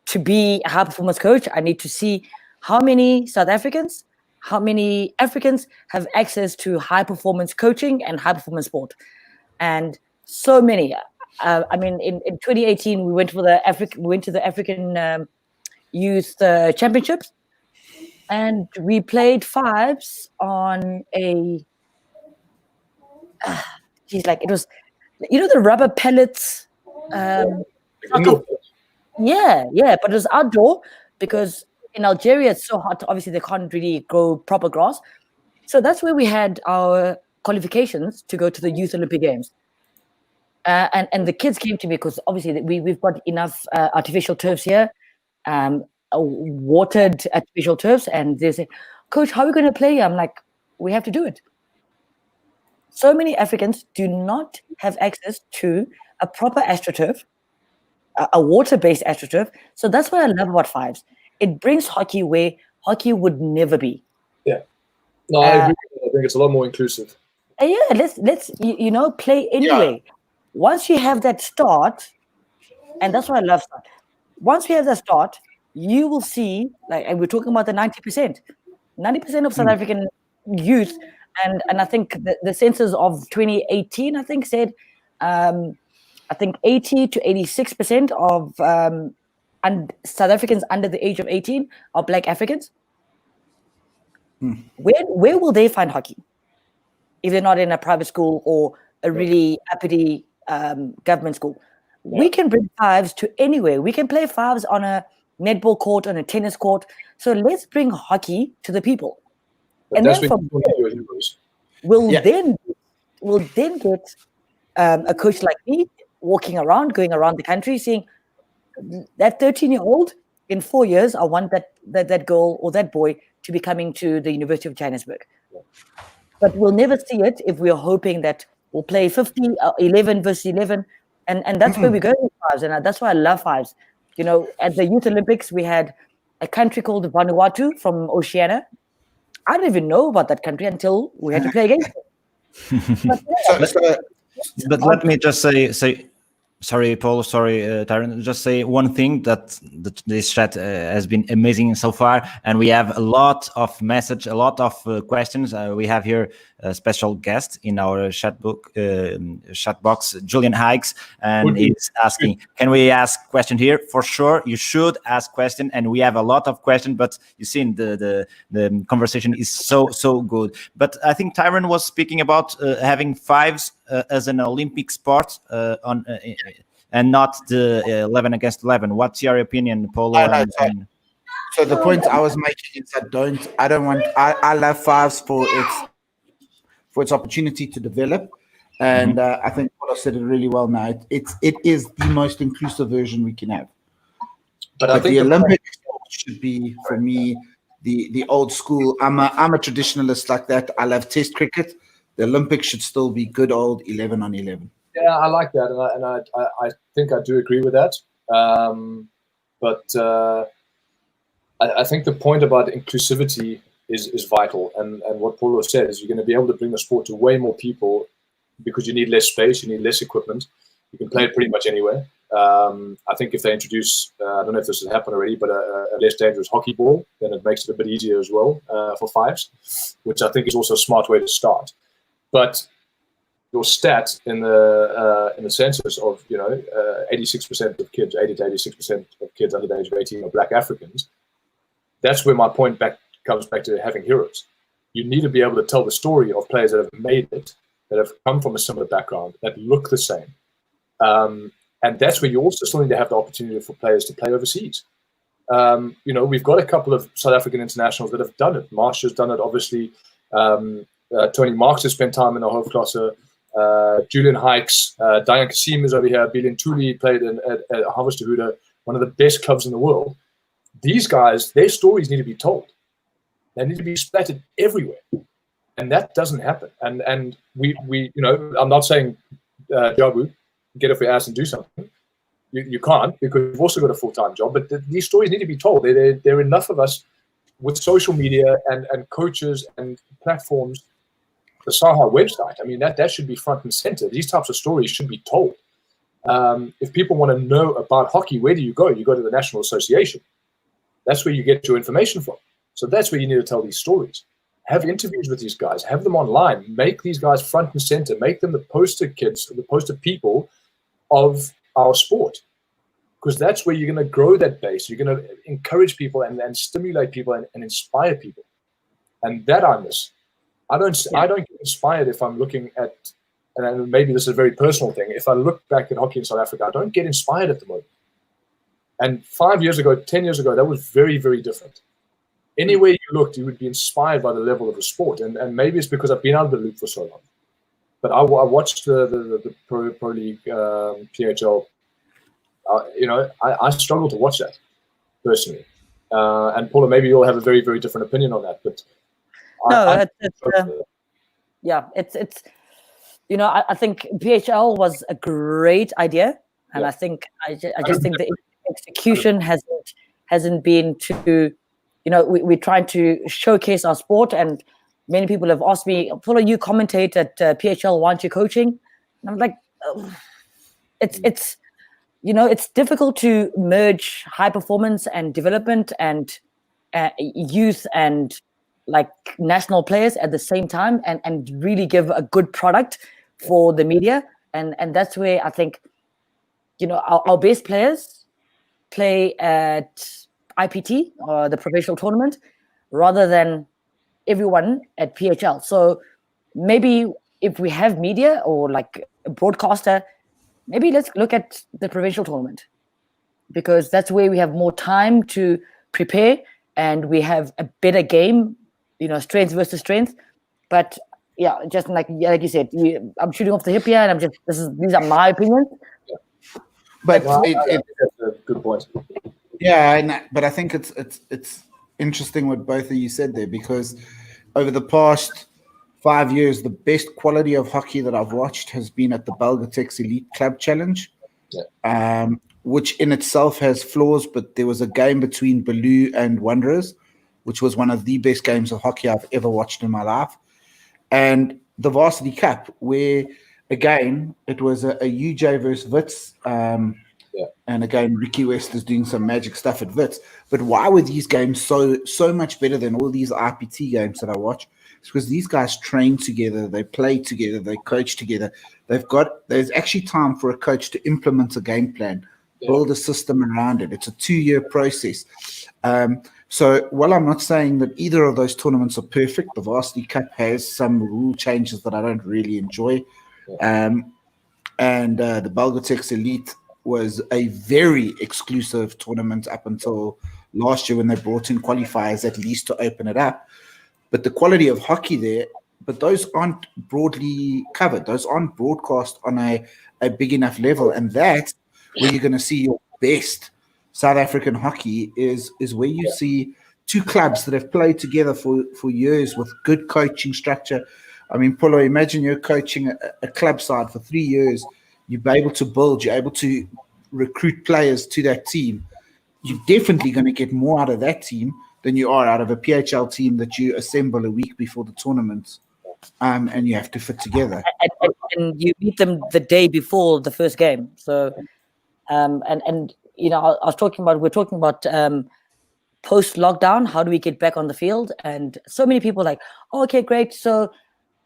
to be a high performance coach, I need to see how many Africans have access to high performance coaching and high performance sport, and so many. I mean, in 2018, we went to the African Youth Championships, and we played fives on a. It was, the rubber pellets. Indoor. Yeah, but it was outdoor because in Algeria it's so hot. Obviously, they can't really grow proper grass, so that's where we had our qualifications to go to the Youth Olympic Games. And the kids came to me because obviously we've got enough artificial turfs here, watered artificial turfs, and they say, "Coach, how are we going to play?" I'm like, "We have to do it." So many Africans do not have access to a proper AstroTurf, a water-based AstroTurf. So that's what I love about fives. It brings hockey where hockey would never be. Yeah, no, I agree. I think it's a lot more inclusive. Yeah, let's play anyway. Yeah. Once you have that start, and that's what I love. Once we have that start, you will see, and we're talking about the 90%. 90% of South African youth, and I think the census of 2018, I think, said I think 80 to 86% of South Africans under the age of 18 are Black Africans. Where will they find hockey if they're not in a private school or a really uppity government school? We can bring fives to anywhere. We can play fives on a netball court, on a tennis court. So let's bring hockey to the people. But and that's then what we'll then get a coach like me walking around, going around the country, saying that 13-year-old in 4 years, I want that girl or that boy to be coming to the University of Johannesburg. But we'll never see it if we're hoping that we'll play 11 versus 11. And that's where we go with fives. And that's why I love fives. You know, at the Youth Olympics, we had a country called Vanuatu from Oceania. I didn't even know about that country until we had to play against it. But let me just say, sorry, Paul, sorry, Tyron, just say one thing that this chat has been amazing so far, and we have a lot of message, a lot of questions. We have here a special guest in our chat box, Julian Hikes, and he's asking, can we ask question here? For sure, you should ask question, and we have a lot of questions, but you see the conversation is so good. But I think Tyron was speaking about having fives as an Olympic sport and not the 11 against 11. What's your opinion, Pholo? So the point I was making is I love fives for its opportunity to develop, and I think Pholo said it really well now. It is the most inclusive version we can have. But I think the Olympics should be, for me, the old school. I'm a traditionalist like that. I love Test cricket. The Olympics should still be good old 11 on 11. Yeah, I like that, and I think I do agree with that. But I think the point about inclusivity is vital, and what Pholo said is you're going to be able to bring the sport to way more people because you need less space, you need less equipment. You can play it pretty much anywhere. I think if they introduce, I don't know if this has happened already, but a less dangerous hockey ball, then it makes it a bit easier as well for fives, which I think is also a smart way to start. But your stat in the census of 86% of kids, 80 to 86% of kids under the age of 18 are Black Africans. That's where my point comes back to having heroes. You need to be able to tell the story of players that have made it, that have come from a similar background, that look the same. And that's where you also still need to have the opportunity for players to play overseas. We've got a couple of South African internationals that have done it. Marsha's done it, obviously. Tony Marks has spent time in the Hoofdklasse. Julian Hikes, Diane Kasim is over here. Billion Tuli played at Harvesterhude, one of the best clubs in the world. These guys, their stories need to be told. They need to be splattered everywhere, and that doesn't happen. And we I'm not saying Jabu, get off your ass and do something. You can't, because you've also got a full-time job. But these stories need to be told. There are enough of us with social media and coaches and platforms. The Saha website, I mean, that should be front and center. These types of stories should be told. If people want to know about hockey, where do you go? You go to the National Association. That's where you get your information from. So that's where you need to tell these stories. Have interviews with these guys. Have them online. Make these guys front and center. Make them the poster kids, the poster people of our sport. Because that's where you're going to grow that base. You're going to encourage people and stimulate people and inspire people. And that I miss. I don't get inspired if I'm looking at, and maybe this is a very personal thing, if I look back at hockey in South Africa, I don't get inspired at the moment. And 5 years ago, 10 years ago, that was very, very different. Anywhere you looked, you would be inspired by the level of the sport. And maybe it's because I've been out of the loop for so long. But I watched the Pro League, PHL. I struggle to watch that, personally. And Paula, maybe you'll have a very, very different opinion on that. But I think PHL was a great idea, and I think I just think the execution hasn't been to, we're trying to showcase our sport, and many people have asked me, Pholo, you commentate at PHL, why aren't you coaching? And I'm like, it's difficult to merge high performance and development and youth and like national players at the same time and really give a good product for the media. And that's where I think, our best players play at IPT or the provincial tournament rather than everyone at PHL. So maybe if we have media or like a broadcaster, maybe let's look at the provincial tournament, because that's where we have more time to prepare and we have a better game, strength versus strength. But yeah, just like you said, I'm shooting off the hip here, and these are my opinions. But I think that's a good point. Yeah, but I think it's interesting what both of you said there, because over the past 5 years, the best quality of hockey that I've watched has been at the Belgatex Elite Club Challenge, which in itself has flaws, but there was a game between Baloo and Wanderers, which was one of the best games of hockey I've ever watched in my life. And the Varsity Cup, where, again, it was a UJ versus Wits, and again, Ricky West is doing some magic stuff at Wits. But why were these games so much better than all these IPT games that I watch? It's because these guys train together, they play together, they coach together. There's actually time for a coach to implement a game plan, build a system around it. It's a 2-year process. So while I'm not saying that either of those tournaments are perfect, the Varsity Cup has some rule changes that I don't really enjoy. And the Belgatex Elite was a very exclusive tournament up until last year when they brought in qualifiers at least to open it up. But the quality of hockey there, but those aren't broadly covered. Those aren't broadcast on a big enough level. And that's where you're going to see your best South African hockey is where you see two clubs that have played together for years with good coaching structure. I mean, Pholo, imagine you're coaching a club side for 3 years. You're able to build, you're able to recruit players to that team. You're definitely going to get more out of that team than you are out of a PHL team that you assemble a week before the tournament, and you have to fit together. And you beat them the day before the first game. So, we're talking about post-lockdown, how do we get back on the field? And so many people are like, oh, okay, great. So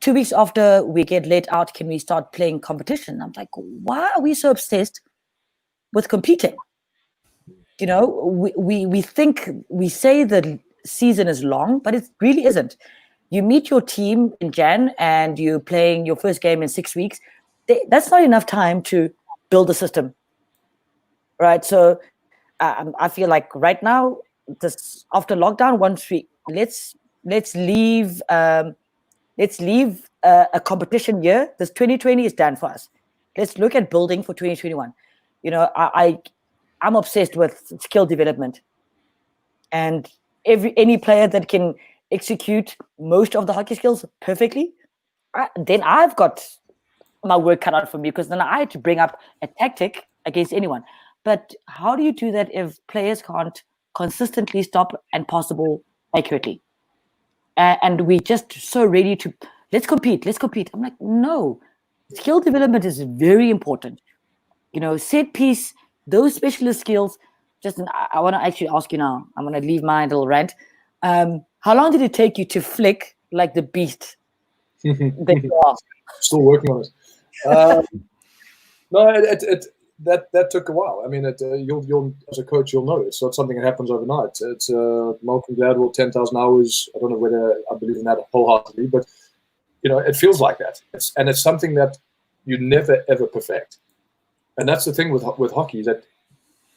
2 weeks after we get let out, can we start playing competition? I'm like, why are we so obsessed with competing? We think, we say the season is long, but it really isn't. You meet your team in Jan and you're playing your first game in 6 weeks. That's not enough time to build a system, right? So I feel like right now, this after lockdown, let's leave a competition year. This 2020 is done for us. Let's look at building for 2021. I'm obsessed with skill development, and any player that can execute most of the hockey skills perfectly, then I've got my work cut out for me, because then I had to bring up a tactic against anyone. But how do you do that if players can't consistently stop and pass the ball accurately? And we just so ready to let's compete. I'm like, no, skill development is very important. Set piece, those specialist skills. Justin, I want to actually ask you now. I'm going to leave my little rant. How long did it take you to flick like the beast that you are? Still working on it. No, that took a while. I mean, you'll as a coach, you'll know it's not something that happens overnight. It's Malcolm Gladwell, 10,000 hours. I don't know whether I believe in that wholeheartedly, but it feels like that. It's something that you never ever perfect. And that's the thing with hockey, that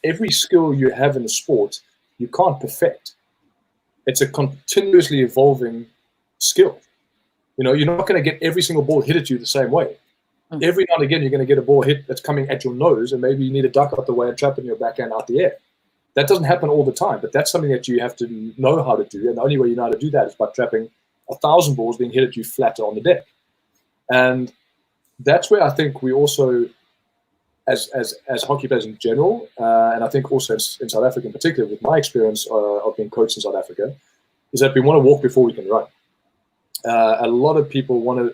every skill you have in the sport, you can't perfect. It's a continuously evolving skill. You're not going to get every single ball hit at you the same way. Every now and again, you're going to get a ball hit that's coming at your nose, and maybe you need a duck out the way and trap in your backhand out the air. That doesn't happen all the time, but that's something that you have to know how to do. And the only way you know how to do that is by trapping 1,000 balls being hit at you flat on the deck. And that's where I think we also, as hockey players in general, and I think also in South Africa in particular, with my experience of being coached in South Africa, is that we want to walk before we can run. A lot of people want to.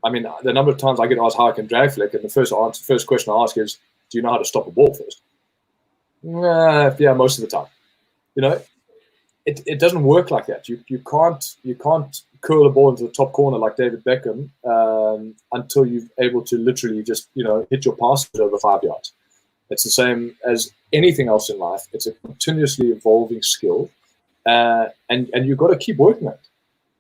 I mean, the number of times I get asked how I can drag flick, and the first question I ask is, do you know how to stop a ball first? Yeah, most of the time. it doesn't work like that. You can't curl a ball into the top corner like David Beckham until you're able to literally just hit your passes over 5 yards. It's the same as anything else in life. It's a continuously evolving skill, and you've got to keep working it.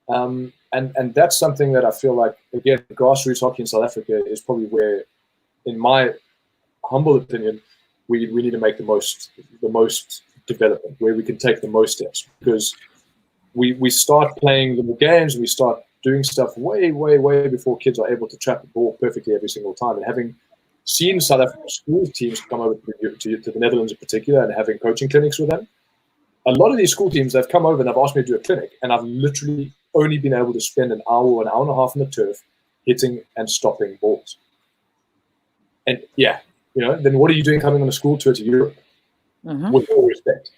And that's something that I feel like, again, grassroots hockey in South Africa is probably where, in my humble opinion, we need to make the most development, where we can take the most steps, because we start playing little games and we start doing stuff way before kids are able to trap the ball perfectly every single time. And having seen South African school teams come over to the Netherlands in particular, and having coaching clinics with them, a lot of these school teams, they've come over and they've asked me to do a clinic, and I've literally only been able to spend an hour and a half on the turf hitting and stopping balls. And then what are you doing coming on a school tour to Europe? With all respect.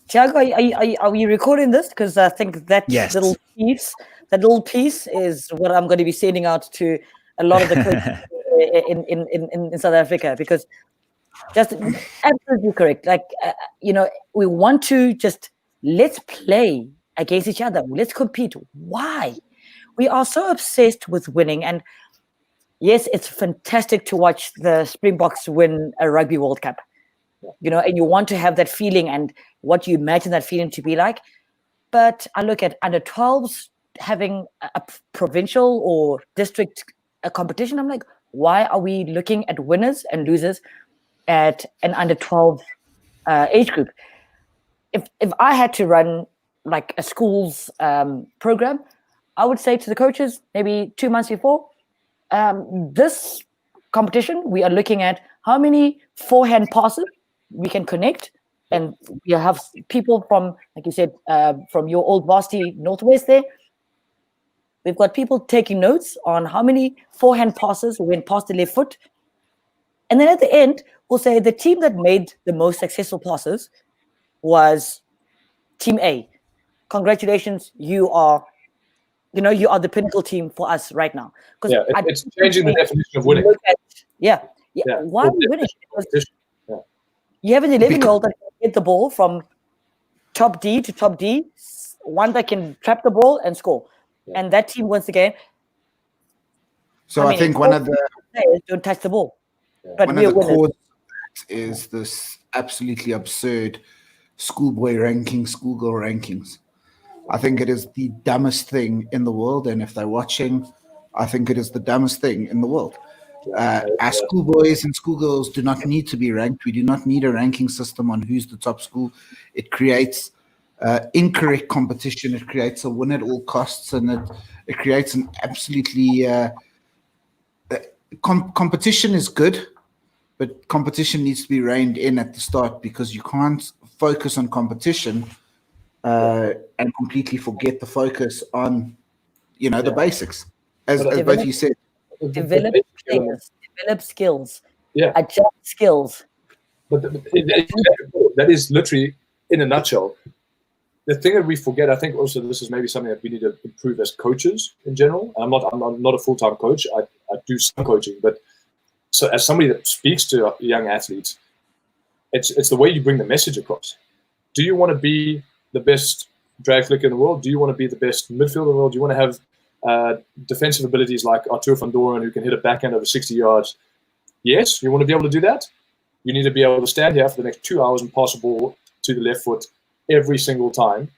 Thiago, are we recording this? Because I think that little piece is what I'm going to be sending out to a lot of the coaches in South Africa, because just absolutely correct. Like, we want to just let's play against each other. Let's compete. Why? We are so obsessed with winning. And yes, it's fantastic to watch the Springboks win a Rugby World Cup. And you want to have that feeling and what you imagine that feeling to be like. But I look at under 12s having a provincial or district competition. I'm like, why are we looking at winners and losers at an under 12 age group? If I had to run like a school's program, I would say to the coaches, maybe 2 months before this competition, we are looking at how many forehand passes we can connect. And you have people from, like you said, from your old varsity Northwest there. We've got people taking notes on how many forehand passes went past the left foot. And then at the end, we'll say the team that made the most successful passes was Team A. Congratulations, you are the pinnacle team for us right now. Yeah, it's changing the definition of winning. Why are we winning? Because you have an 11-year-old that can hit the ball from top D to top D, one that can trap the ball and score. Yeah. And that team wins the game. So I think one of the players don't touch the ball. Yeah. But one of the causes is this absolutely absurd schoolboy ranking, schoolgirl rankings. I think it is the dumbest thing in the world. And if they're watching, I think it is the dumbest thing in the world. Our schoolboys and schoolgirls do not need to be ranked. We do not need a ranking system on who's the top school. It creates incorrect competition. It creates a win at all costs, and it creates an absolutely competition is good, but competition needs to be reined in at the start, because you can't focus on competition and completely forget the focus on the basics, as both you said. Develop skills. Adjust skills. But that is literally, in a nutshell, the thing that we forget. I think also this is maybe something that we need to improve as coaches in general. I'm not a full-time coach. I do some coaching, but so as somebody that speaks to young athletes, it's the way you bring the message across. Do you want to be the best drag flicker in the world? Do you want to be the best midfielder in the world? Do you want to have defensive abilities like Arthur van Doren, who can hit a backhand over 60 yards? Yes, you want to be able to do that? You need to be able to stand here for the next 2 hours and pass a ball to the left foot every single time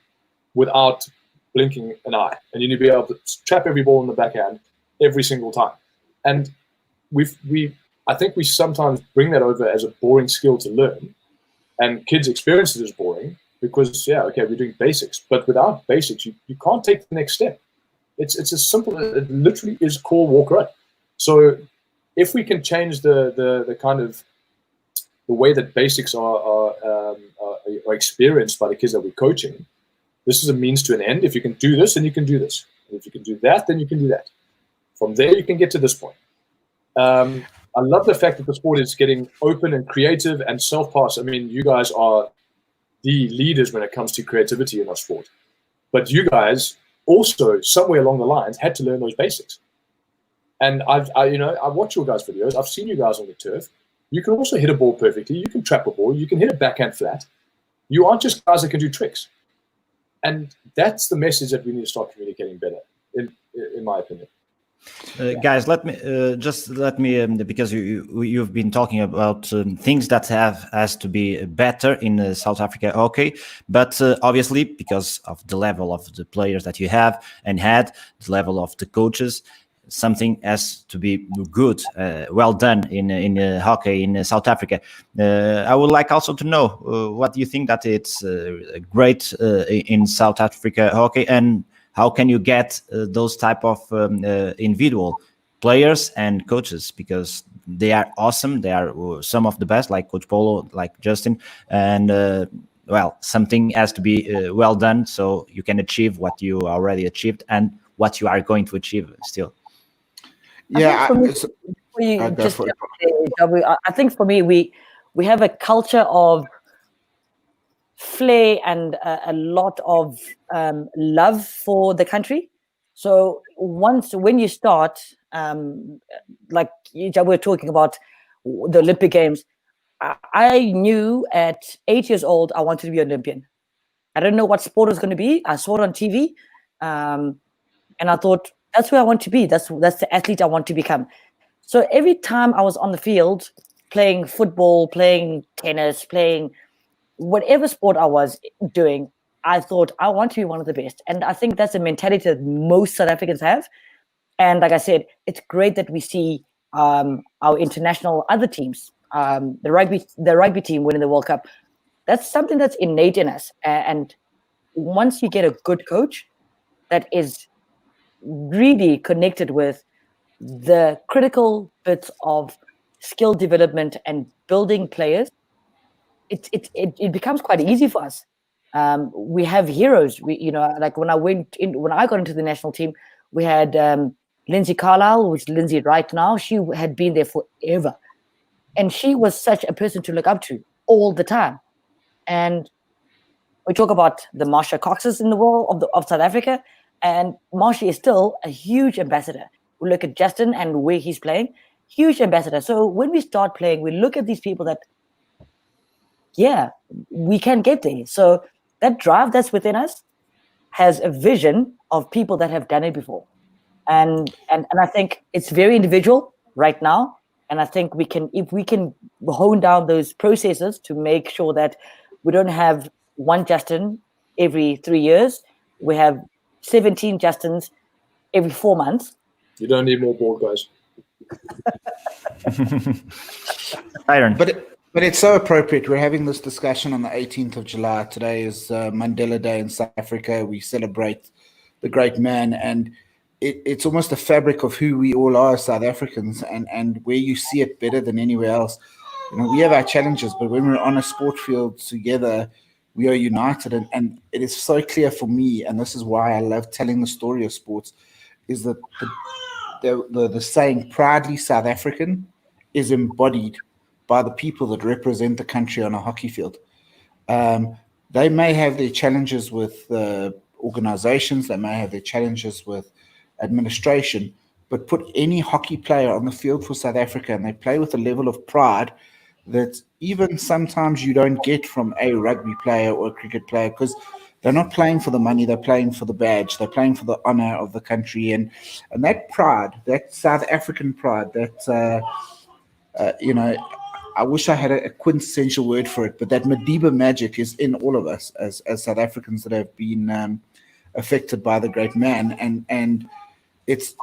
without blinking an eye. And you need to be able to trap every ball in the backhand every single time. And I think we sometimes bring that over as a boring skill to learn, and kids experience it as boring because, we're doing basics. But without basics, you can't take the next step. It's as simple as it literally is crawl, walk, run. So if we can change the kind of the way that basics are experienced by the kids that we're coaching, this is a means to an end. If you can do this, then you can do this. And if you can do that, then you can do that. From there, you can get to this point. I love the fact that the sport is getting open and creative and self-pass. I mean, you guys are the leaders when it comes to creativity in our sport. But you guys also, somewhere along the lines, had to learn those basics. And I watch your guys' videos. I've seen you guys on the turf. You can also hit a ball perfectly. You can trap a ball. You can hit a backhand flat. You aren't just guys that can do tricks. And that's the message that we need to start communicating better, in my opinion. Guys, let me because you've been talking about things that has to be better in South Africa hockey, but obviously because of the level of the players that you have and had, the level of the coaches, something has to be good, well done in hockey in South Africa. I would like also to know what do you think that it's great in South Africa hockey, and how can you get those type of individual players and coaches, because they are awesome. They are some of the best, like Coach Pholo, like Justin, and well, something has to be well done so you can achieve what you already achieved and what you are going to achieve still. I think for me, we have a culture of flair and a lot of love for the country. So when you start, like we're talking about the Olympic Games, I knew at 8 years old I wanted to be an Olympian. I didn't know what sport was going to be. I saw it on TV, and I thought that's where I want to be. That's the athlete I want to become. So every time I was on the field playing football, playing tennis, playing whatever sport I was doing, I thought I want to be one of the best. And I think that's a mentality that most South Africans have. And like I said, it's great that we see our international other teams, the rugby team winning the World Cup. That's something that's innate in us. And once you get a good coach that is really connected with the critical bits of skill development and building players, it becomes quite easy for us. We have heroes. Like when I got into the national team, we had Lindsay Carlisle, which is Lindsay right now. She had been there forever, and she was such a person to look up to all the time. And we talk about the Marsha Coxes in the world of South Africa, and Marsha is still a huge ambassador. We look at Justin and where he's playing, huge ambassador. So when we start playing, we look at these people that, yeah, we can get there. So that drive that's within us has a vision of people that have done it before. And I think it's very individual right now. And I think if we can hone down those processes to make sure that we don't have one Justin every 3 years, we have 17 Justins every 4 months. You don't need more bald guys. Tyron. But it's so appropriate. We're having this discussion on the 18th of July. Today is Mandela Day in South Africa. We celebrate the great man, and it's almost a fabric of who we all are as South Africans, and where you see it better than anywhere else. We have our challenges, but when we're on a sport field together, we are united. And it is so clear for me, and this is why I love telling the story of sports, is that the saying proudly South African is embodied by the people that represent the country on a hockey field. They may have their challenges with organizations, they may have their challenges with administration, but put any hockey player on the field for South Africa and they play with a level of pride that even sometimes you don't get from a rugby player or a cricket player, because they're not playing for the money, they're playing for the badge, they're playing for the honor of the country. And that pride, that South African pride, that, I wish I had a quintessential word for it, but that Madiba magic is in all of us as South Africans that have been affected by the great man. And it's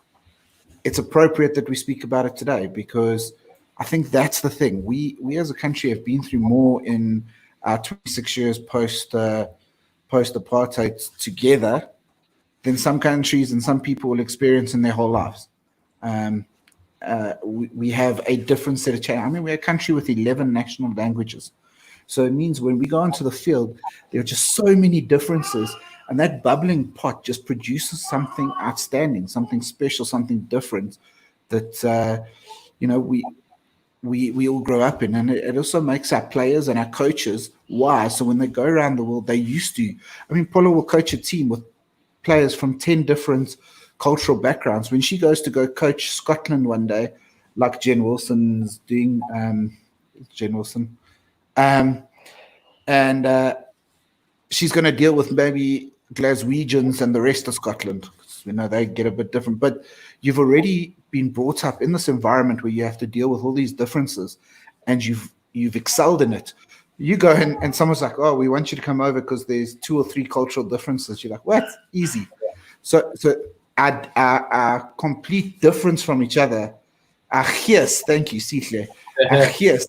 appropriate that we speak about it today, because I think that's the thing. We as a country have been through more in our 26 years post-apartheid together than some countries and some people will experience in their whole lives. We have a different set of challenges. I mean, we're a country with 11 national languages. So it means when we go onto the field, there are just so many differences, and that bubbling pot just produces something outstanding, something special, something different that, we all grow up in. And it also makes our players and our coaches wise. So when they go around the world, they used to. I mean, Pholo will coach a team with players from 10 different cultural backgrounds. When she goes to go coach Scotland one day, like Jen Wilson's doing, Jen Wilson, and she's going to deal with maybe Glaswegians and the rest of Scotland. They get a bit different, but you've already been brought up in this environment where you have to deal with all these differences, and you've excelled in it. You go and someone's like, "Oh, we want you to come over because there's 2 or 3 cultural differences." You're like, "What? Easy." So our complete difference from each other. Yes, thank you, Sihle. Yes,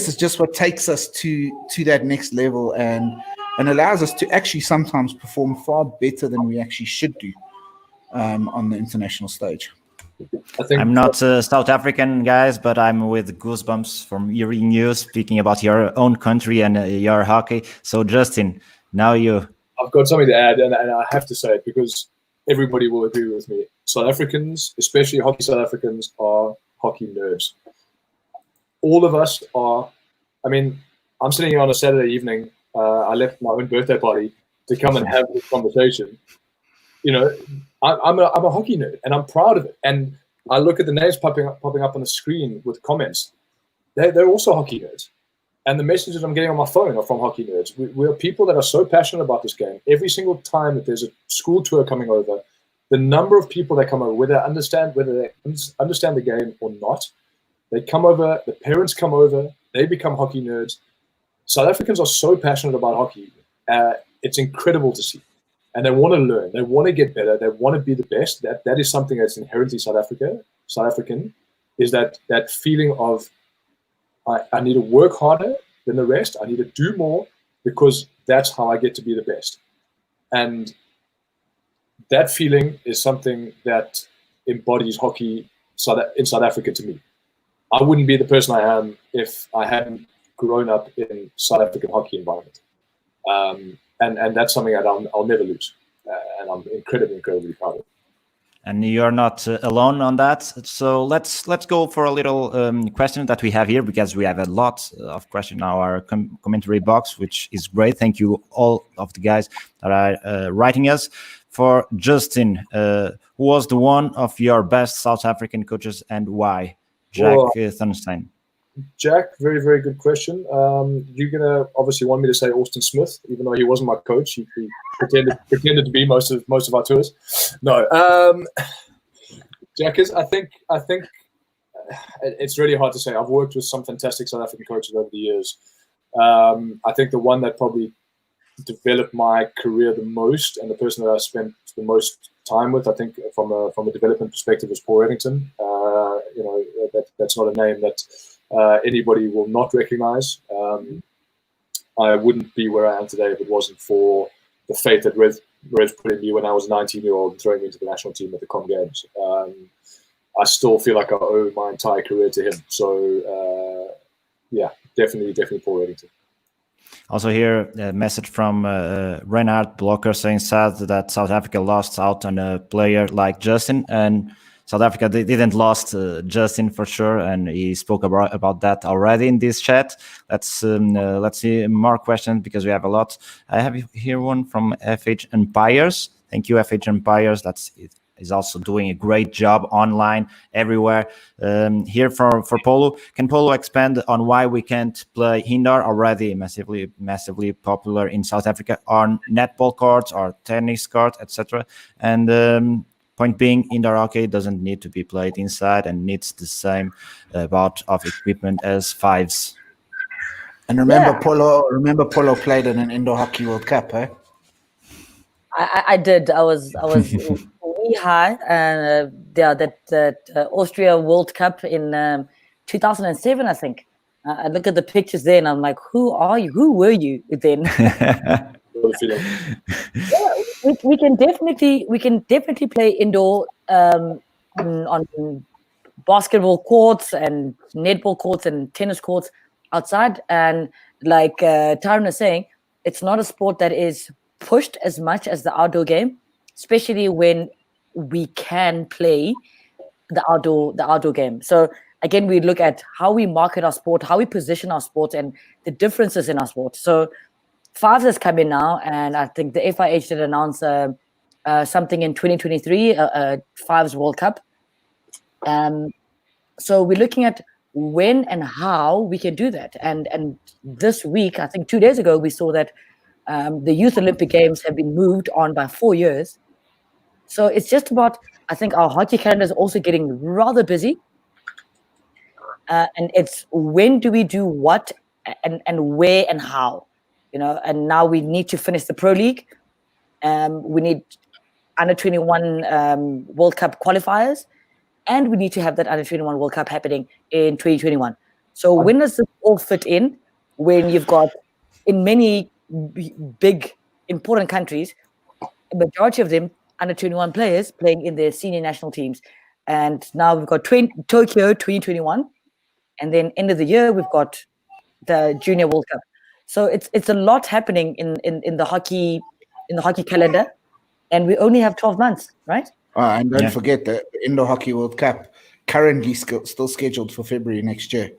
is just what takes us to that next level and allows us to actually sometimes perform far better than we actually should do on the international stage. I'm not South African, guys, but I'm with goosebumps from hearing you speaking about your own country and your hockey. So, Justin, now you. I've got something to add, and I have to say it because everybody will agree with me. South Africans, especially hockey South Africans, are hockey nerds. All of us are. I mean, I'm sitting here on a Saturday evening. I left my own birthday party to come and have this conversation. I'm a hockey nerd, and I'm proud of it. And I look at the names popping up on the screen with comments. They're also hockey nerds. And the messages I'm getting on my phone are from hockey nerds. We're people that are so passionate about this game. Every single time that there's a school tour coming over, the number of people that come over, whether they understand the game or not, they come over, the parents come over, they become hockey nerds. South Africans are so passionate about hockey. It's incredible to see. And they want to learn. They want to get better. They want to be the best. That is something that's inherently South African, is that feeling of I need to work harder than the rest. I need to do more because that's how I get to be the best. And that feeling is something that embodies hockey in South Africa to me. I wouldn't be the person I am if I hadn't grown up in South African hockey environment. And that's something that I'll never lose. And I'm incredibly, incredibly proud of. And you're not alone on that. So let's go for a little question that we have here, because we have a lot of questions in our commentary box, which is great. Thank you all of the guys that are writing us. For Justin, who was the one of your best South African coaches and why? Jack Thunstein. Jack, very, very good question. You're going to obviously want me to say Austin Smith, even though he wasn't my coach. He pretended to be most of our tours. No. Jack is, I think it's really hard to say. I've worked with some fantastic South African coaches over the years. I think the one that probably developed my career the most and the person that I spent the most time with, I think from a development perspective, was Paul Eddington. That's not a name that anybody will not recognize. I wouldn't be where I am today if it wasn't for the faith that Reid put in me when I was a 19-year-old and throwing me into the national team at the Com Games. I still feel like I owe my entire career to him. So, definitely Paul Eddington. Also here, a message from Reinhard Blocker saying sad that South Africa lost out on a player like Justin, and South Africa didn't lost Justin for sure, and he spoke about that already in this chat. Let's see more questions because we have a lot. I have here one from FH Empires. Thank you, FH Empires. Is also doing a great job online everywhere. Here for Pholo, can Pholo expand on why we can't play indoor, already massively popular in South Africa, on netball courts or tennis courts, etc. And point being, indoor hockey doesn't need to be played inside and needs the same amount of equipment as fives. And remember, Pholo played in an indoor hockey World Cup, eh? I did. I was knee high, and that Austria World Cup in 2007, I think. I look at the pictures there, and I'm like, "Who are you? Who were you then?" we can definitely play indoor on basketball courts and netball courts and tennis courts outside. And like Tyron is saying, it's not a sport that is pushed as much as the outdoor game, especially when we can play the outdoor game. So again, we look at how we market our sport, how we position our sport, and the differences in our sport. So fives has come in now, and I think the FIH did announce something in 2023, Fives World Cup. So we're looking at when and how we can do that. And this week, I think 2 days ago, we saw that The Youth Olympic Games have been moved on by 4 years. So it's just about, I think our hockey calendar is also getting rather busy. And it's when do we do what and where and how, and now we need to finish the Pro League. We need under 21 World Cup qualifiers, and we need to have that under 21 World Cup happening in 2021. So when does this all fit in? When you've got, in many big important countries, a majority of them under 21 players playing in their senior national teams, and now we've got Tokyo 2021, and then end of the year we've got the Junior World Cup. So it's a lot happening in the hockey calendar, and we only have 12 months, right? And don't forget the Indoor Hockey World Cup, currently still scheduled for February next year.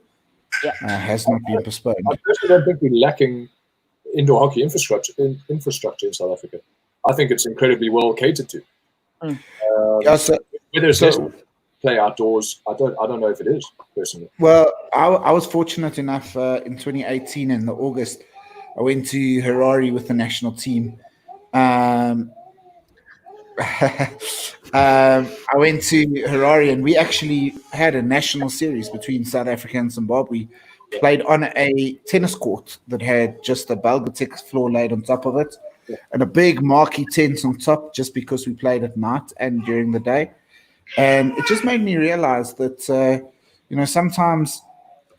Has not been postponed. I personally don't think we're lacking indoor hockey infrastructure in South Africa. I think it's incredibly well catered to. Whether it's play outdoors, I don't know if it is personally. Well, I was fortunate enough in 2018 in August, I went to Harare with the national team. I went to Harare and we actually had a national series between South Africa and Zimbabwe. Played on a tennis court that had just a Belgatex floor laid on top of it, and a big marquee tent on top, just because we played at night and during the day. And it just made me realize that, sometimes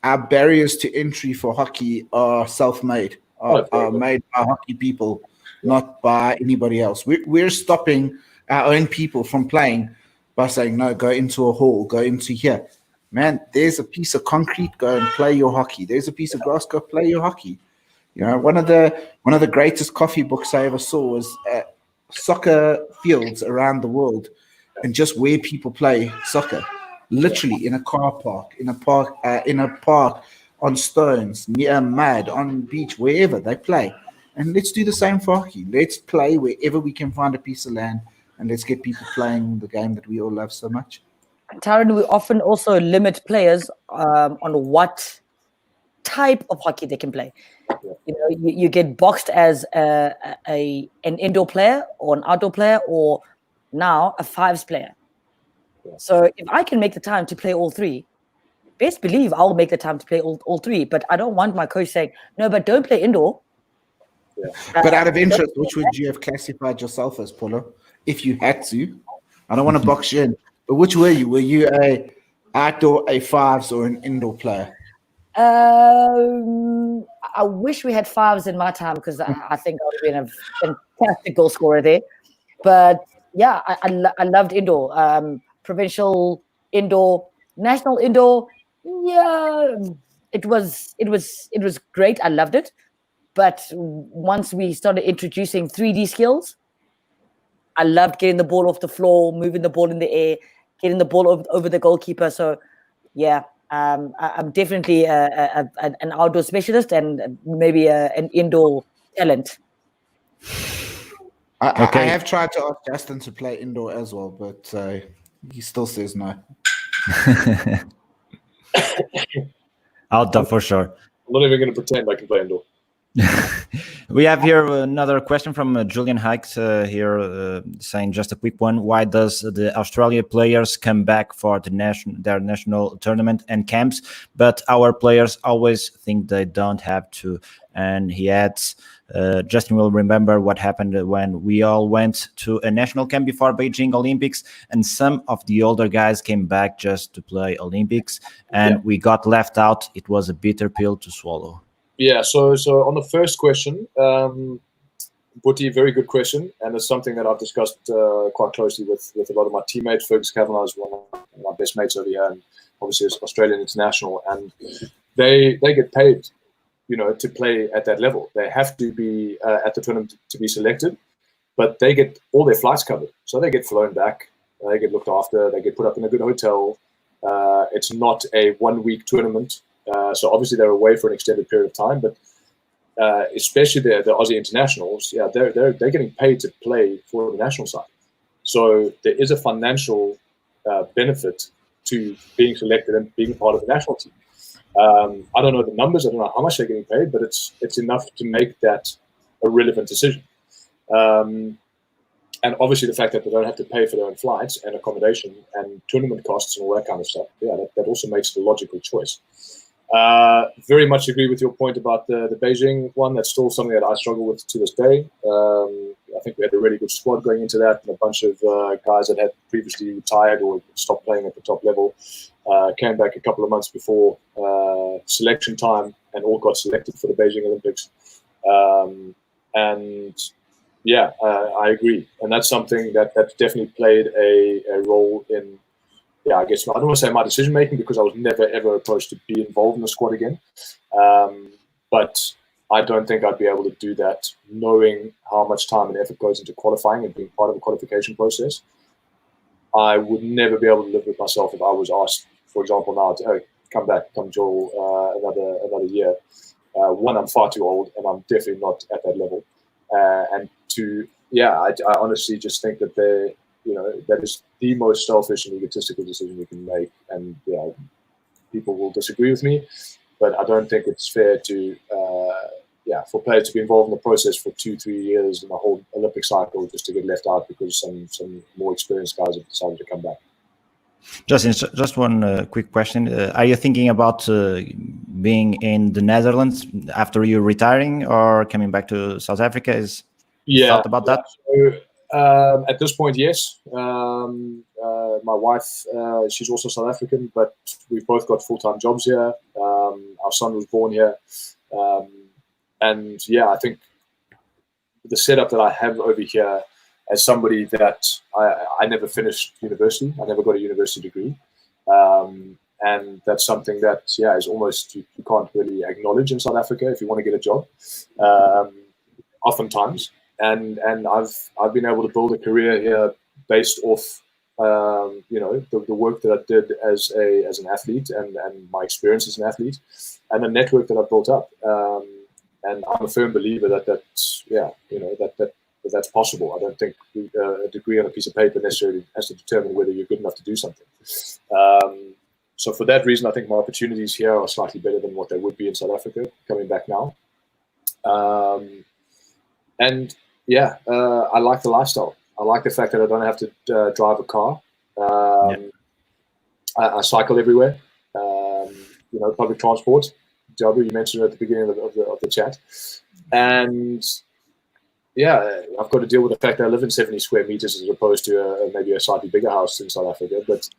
our barriers to entry for hockey are self-made, are made by hockey people, not by anybody else. We're stopping our own people from playing by saying, no, go into a hall, go into here. Man, there's a piece of concrete, go and play your hockey. There's a piece of grass, go play your hockey. One of the greatest coffee books I ever saw was soccer fields around the world, and just where people play soccer, literally in a car park, in a park, on stones, near mud, on beach, wherever they play. And let's do the same for hockey. Let's play wherever we can find a piece of land, and let's get people playing the game that we all love so much. Tyron, we often also limit players on what type of hockey they can play. You get boxed as an indoor player or an outdoor player, or now a fives player. So if I can make the time to play all three, best believe I'll make the time to play all three. But I don't want my coach saying, no, but don't play indoor. But out of interest, which would you have classified yourself as, Pholo, if you had to? I don't want to box you in, but which were you? Were you a outdoor, a fives, or an indoor player? I wish we had fives in my time, because I think I would have been a fantastic goal scorer there. But yeah, I loved indoor, provincial indoor, national indoor. Yeah, it was great. I loved it. But once we started introducing 3D skills, I loved getting the ball off the floor, moving the ball in the air, getting the ball over the goalkeeper. So yeah, I'm definitely an outdoor specialist and maybe an indoor talent. I have tried to ask Justin to play indoor as well, but he still says no. Outdoor for sure. I'm not even going to pretend I can play indoor. We have here another question from Julian Hikes here saying, just a quick one, why does the Australia players come back for their national tournament and camps, but our players always think they don't have to? And he adds, Justin will remember what happened when we all went to a national camp before Beijing Olympics, and some of the older guys came back just to play Olympics, and we got left out. It was a bitter pill to swallow. Yeah, so on the first question, Butti, very good question, and it's something that I've discussed quite closely with a lot of my teammates. Fergus Kavanagh is one of my best mates over here, and obviously is Australian international, and they get paid, to play at that level. They have to be at the tournament to be selected, but they get all their flights covered, so they get flown back, they get looked after, they get put up in a good hotel. It's not a 1 week tournament. So obviously they're away for an extended period of time, but especially the Aussie internationals, they're getting paid to play for the national side. So there is a financial benefit to being selected and being part of the national team. I don't know the numbers, I don't know how much they're getting paid, but it's enough to make that a relevant decision. And obviously the fact that they don't have to pay for their own flights and accommodation and tournament costs and all that kind of stuff, that also makes it a logical choice. Very much agree with your point about the Beijing one. That's still something that I struggle with to this day. I think we had a really good squad going into that, and a bunch of guys that had previously retired or stopped playing at the top level came back a couple of months before selection time and all got selected for the Beijing Olympics. I agree. And that's something that definitely played a role in, I guess, I don't want to say my decision-making because I was never, ever approached to be involved in the squad again. But I don't think I'd be able to do that knowing how much time and effort goes into qualifying and being part of the qualification process. I would never be able to live with myself if I was asked, for example, now to come join another year. One, I'm far too old and I'm definitely not at that level. And two, I honestly just think that that is the most selfish and egotistical decision you can make. And people will disagree with me, but I don't think it's fair to for players to be involved in the process for 2-3 years in the whole Olympic cycle just to get left out because some more experienced guys have decided to come back. Just one quick question. Are you thinking about being in the Netherlands after you're retiring or coming back to South Africa? Thought about that? So, at this point, yes. My wife, she's also South African, but we've both got full-time jobs here. Our son was born here. I think the setup that I have over here as somebody that I never finished university. I never got a university degree. And that's something that, is almost, you can't really acknowledge in South Africa if you want to get a job, oftentimes. And I've been able to build a career here based off, the work that I did as an athlete and my experience as an athlete and the network that I've built up. And I'm a firm believer that's possible. I don't think a degree on a piece of paper necessarily has to determine whether you're good enough to do something. So for that reason, I think my opportunities here are slightly better than what they would be in South Africa, coming back now. I like the lifestyle. I like the fact that I don't have to drive a car. I cycle everywhere. Public transport. You mentioned it at the beginning of the chat. And I've got to deal with the fact that I live in 70 square meters as opposed to maybe a slightly bigger house in South Africa. But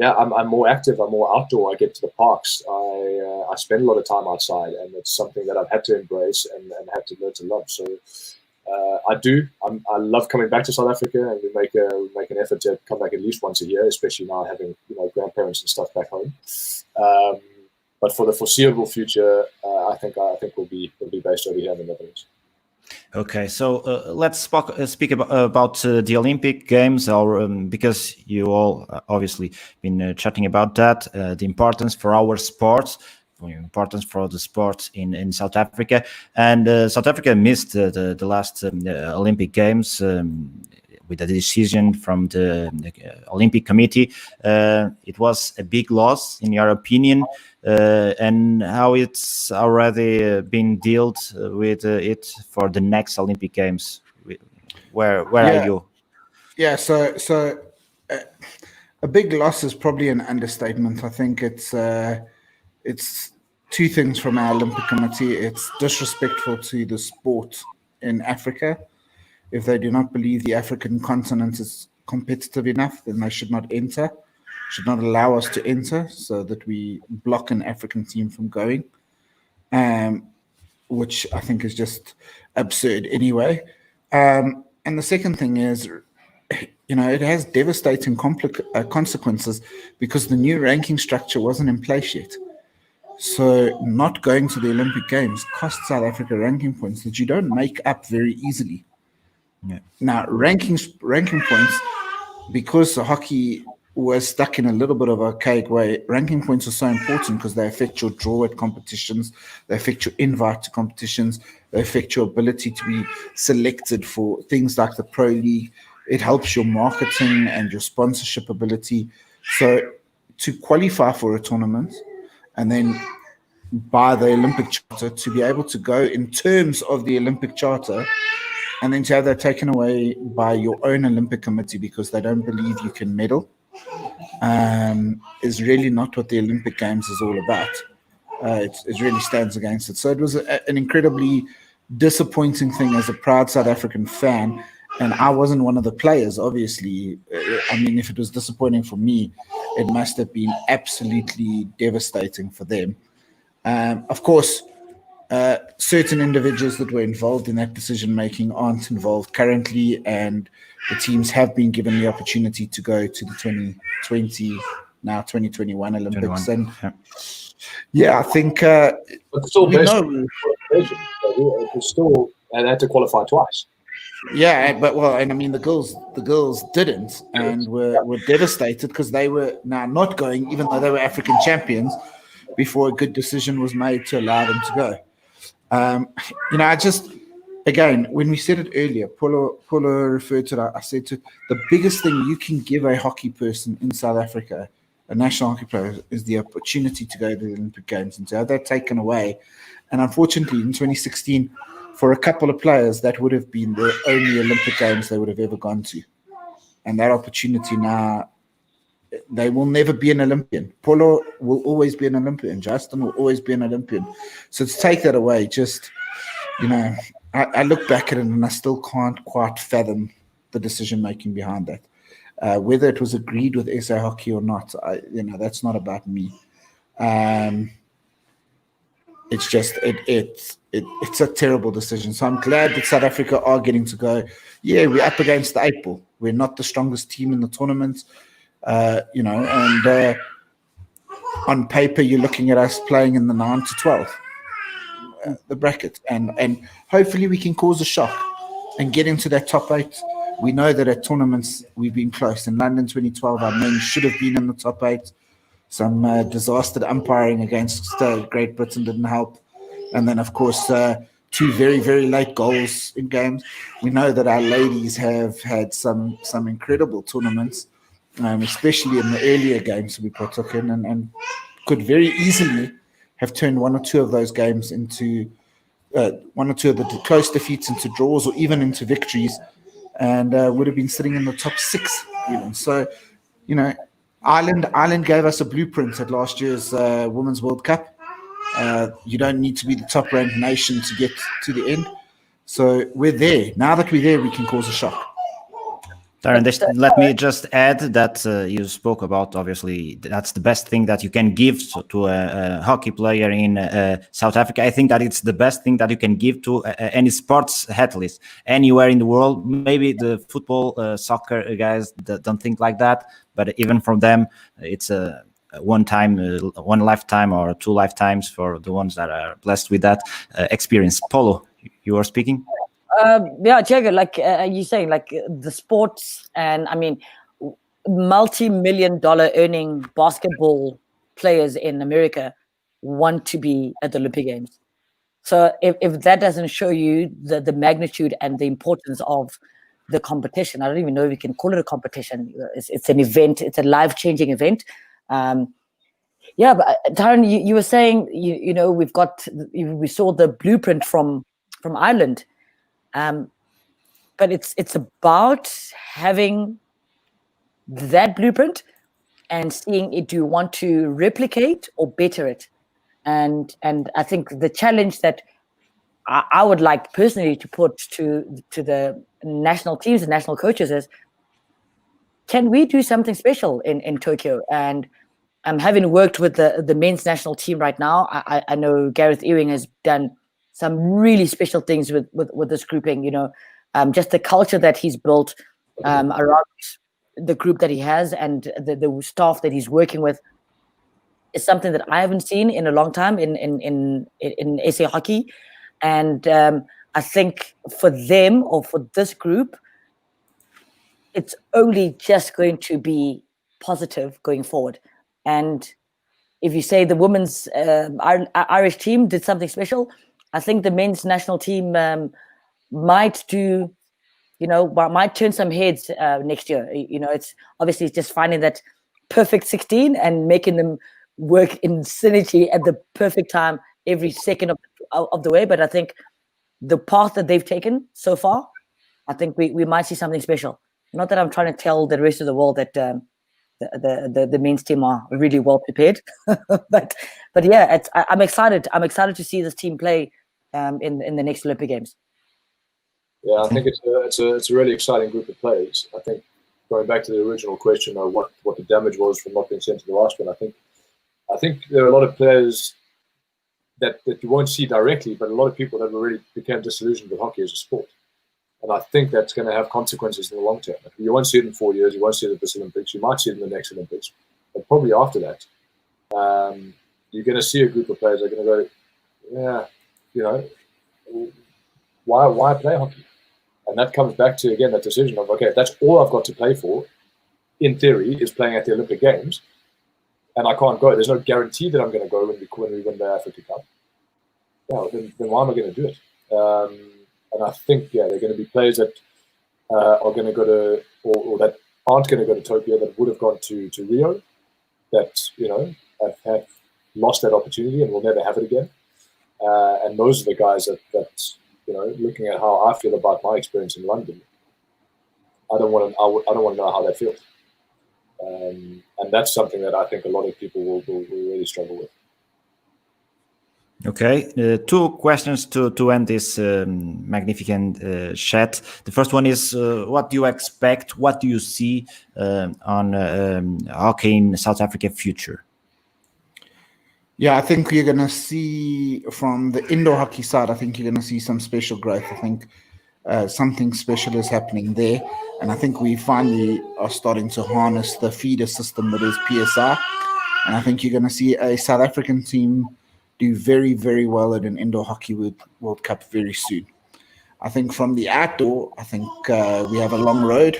I'm more active. I'm more outdoor. I get to the parks. I spend a lot of time outside, and it's something that I've had to embrace and had to learn to love. So I love coming back to South Africa, and we make an effort to come back at least once a year, especially now having grandparents and stuff back home. But for the foreseeable future, I think we'll be based over here in the Netherlands. Okay, so let's speak about the Olympic Games, because you all obviously been chatting about that, the importance for our sports, importance for the sports in South Africa, and South Africa missed the last Olympic Games with a decision from the Olympic Committee. It was a big loss, in your opinion, and how it's already been dealt with it for the next Olympic Games. Where are you? Yeah, so a big loss is probably an understatement. I think it's two things from our Olympic Committee. It's disrespectful to the sport in Africa. If they do not believe the African continent is competitive enough, then they should not allow us to enter, so that we block an African team from going, which I think is just absurd anyway. And the second thing is, it has devastating consequences because the new ranking structure wasn't in place yet. So not going to the Olympic Games costs South Africa ranking points that you don't make up very easily. Yeah. Now, ranking points, because hockey was stuck in a little bit of an archaic way, ranking points are so important because they affect your draw at competitions, they affect your invite to competitions, they affect your ability to be selected for things like the Pro League. It helps your marketing and your sponsorship ability. So to qualify for a tournament and then by the Olympic Charter to be able to go in terms of the Olympic Charter, and then to have that taken away by your own Olympic committee because they don't believe you can medal, is really not what the Olympic Games is all about. It really stands against it. So it was an incredibly disappointing thing as a proud South African fan. And I wasn't one of the players, obviously. I mean, if it was disappointing for me, it must have been absolutely devastating for them. Of course, certain individuals that were involved in that decision-making aren't involved currently, and the teams have been given the opportunity to go to the 2020, now 2021 Olympics. 21, and yeah, I think but still based on it still had to qualify twice. Yeah, but and I mean the girls didn't, and were devastated because they were now not going, even though they were African champions, before a good decision was made to allow them to go. I just, again, when we said it earlier, Pholo referred to that. I said to the biggest thing you can give a hockey person in South Africa, a national hockey player, is the opportunity to go to the Olympic Games, and to have that taken away. And unfortunately, in 2016, for a couple of players, that would have been the only Olympic Games they would have ever gone to. And that opportunity now, they will never be an Olympian. Pholo will always be an Olympian. Justin will always be an Olympian. So to take that away, just, I look back at it and I still can't quite fathom the decision-making behind that. Whether it was agreed with SA Hockey or not, that's not about me. It's just it's a terrible decision. So I'm glad that South Africa are getting to go. Yeah, we're up against the 8 ball. We're not the strongest team in the tournament, and on paper you're looking at us playing in the 9 to 12, the bracket, and hopefully we can cause a shock and get into that top 8. We know that at tournaments we've been close. In London 2012, our men should have been in the top 8. Some disaster umpiring against Great Britain didn't help. And then, of course, 2 very, very late goals in games. We know that our ladies have had some incredible tournaments, especially in the earlier games we partook in, and could very easily have turned 1 or 2 of those games into 1 or 2 of the close defeats into draws or even into victories, and would have been sitting in the top 6 even. So, Ireland gave us a blueprint at last year's Women's World Cup. You don't need to be the top-ranked nation to get to the end. So we're there. Now that we're there, we can cause a shock. Tyron, let me just add that you spoke about, obviously, that's the best thing that you can give to a hockey player in South Africa. I think that it's the best thing that you can give to any sports athlete anywhere in the world. Maybe the football, soccer guys don't think like that, but even from them, it's a one lifetime or 2 lifetimes for the ones that are blessed with that experience. Pholo, you are speaking? Yeah, Jago, like you're saying, like the sports, and I mean, multi-million-dollar earning basketball players in America want to be at the Olympic Games. So if that doesn't show you the magnitude and the importance of the competition, I don't even know if we can call it a competition. It's an event. It's a life-changing event. Yeah, but Tyron, you were saying, we saw the blueprint from Ireland. But it's about having that blueprint and seeing do you want to replicate or better it, and I think the challenge that I would like personally to put to the national teams and national coaches is, can we do something special in Tokyo? And having worked with the men's national team right now, I know Gareth Ewing has done some really special things with this grouping, just the culture that he's built around the group that he has and the staff that he's working with is something that I haven't seen in a long time in SA Hockey. And I think for them, or for this group, it's only just going to be positive going forward. And if you say the women's Irish team did something special, I think the men's national team might turn some heads next year. It's obviously just finding that perfect 16 and making them work in synergy at the perfect time every second of the way. But I think the path that they've taken so far, I think we might see something special. Not that I'm trying to tell the rest of the world that the men's team are really well prepared, but yeah, I'm excited. I'm excited to see this team play in the next Olympic Games. Yeah, I think it's a really exciting group of players. I think going back to the original question of what the damage was from not being sent to the last one, I think there are a lot of players that you won't see directly, but a lot of people that already became disillusioned with hockey as a sport. And I think that's going to have consequences in the long term. You won't see it in 4 years. You won't see it at this Olympics. You might see it in the next Olympics. But probably after that, you're going to see a group of players that are going to go, yeah, why play hockey? And that comes back to, again, that decision of, okay, that's all I've got to play for, in theory, is playing at the Olympic Games. And I can't go. There's no guarantee that I'm going to go when we win the Africa Cup. Yeah, then why am I going to do it? And I think, yeah, there are going to be players that are going to go to, or that aren't going to go to Tokyo, that would have gone to Rio, that, have lost that opportunity and will never have it again. And those are the guys that looking at how I feel about my experience in London, I don't want to know how that feels. And that's something that I think a lot of people will really struggle with. Okay, two questions to end this magnificent chat. The first one is, what do you expect? What do you see on Arcane South Africa future? Yeah, I think you're going to see from the indoor hockey side, I think you're going to see some special growth. I think something special is happening there. And I think we finally are starting to harness the feeder system that is PSR. And I think you're going to see a South African team do very, very well at an indoor hockey World Cup very soon. I think from the outdoor, I think we have a long road.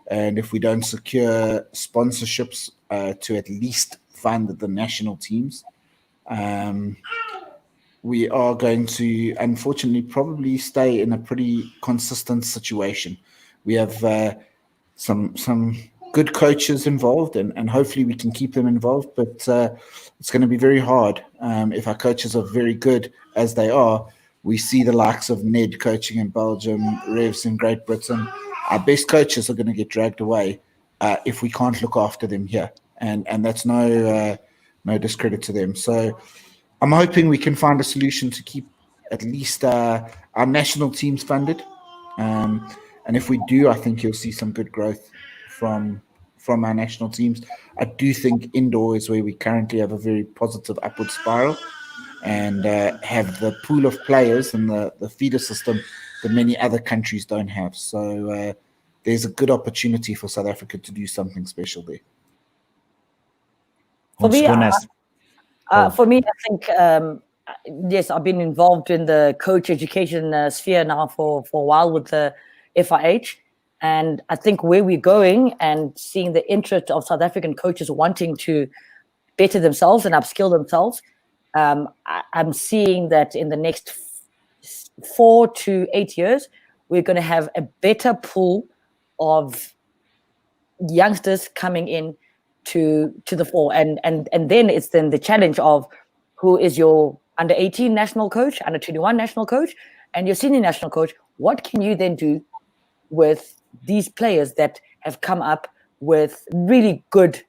And if we don't secure sponsorships to at least fund the national teams, we are going to, unfortunately, probably stay in a pretty consistent situation. We have some good coaches involved, and hopefully we can keep them involved, but it's going to be very hard. If our coaches are very good, as they are, we see the likes of Ned coaching in Belgium, Revs in Great Britain. Our best coaches are going to get dragged away if we can't look after them here, and that's no discredit to them. So I'm hoping we can find a solution to keep at least our national teams funded. And if we do, I think you'll see some good growth from our national teams. I do think indoor is where we currently have a very positive upward spiral and have the pool of players and the feeder system that many other countries don't have. So there's a good opportunity for South Africa to do something special there. For me, I think, yes, I've been involved in the coach education sphere now for a while with the FIH. And I think where we're going and seeing the interest of South African coaches wanting to better themselves and upskill themselves, I'm seeing that in the next 4 to 8 years, we're going to have a better pool of youngsters coming in to the fore. And then it's then the challenge of who is your under 18 national coach, under 21 national coach, and your senior national coach. What can you then do with these players that have come up with really good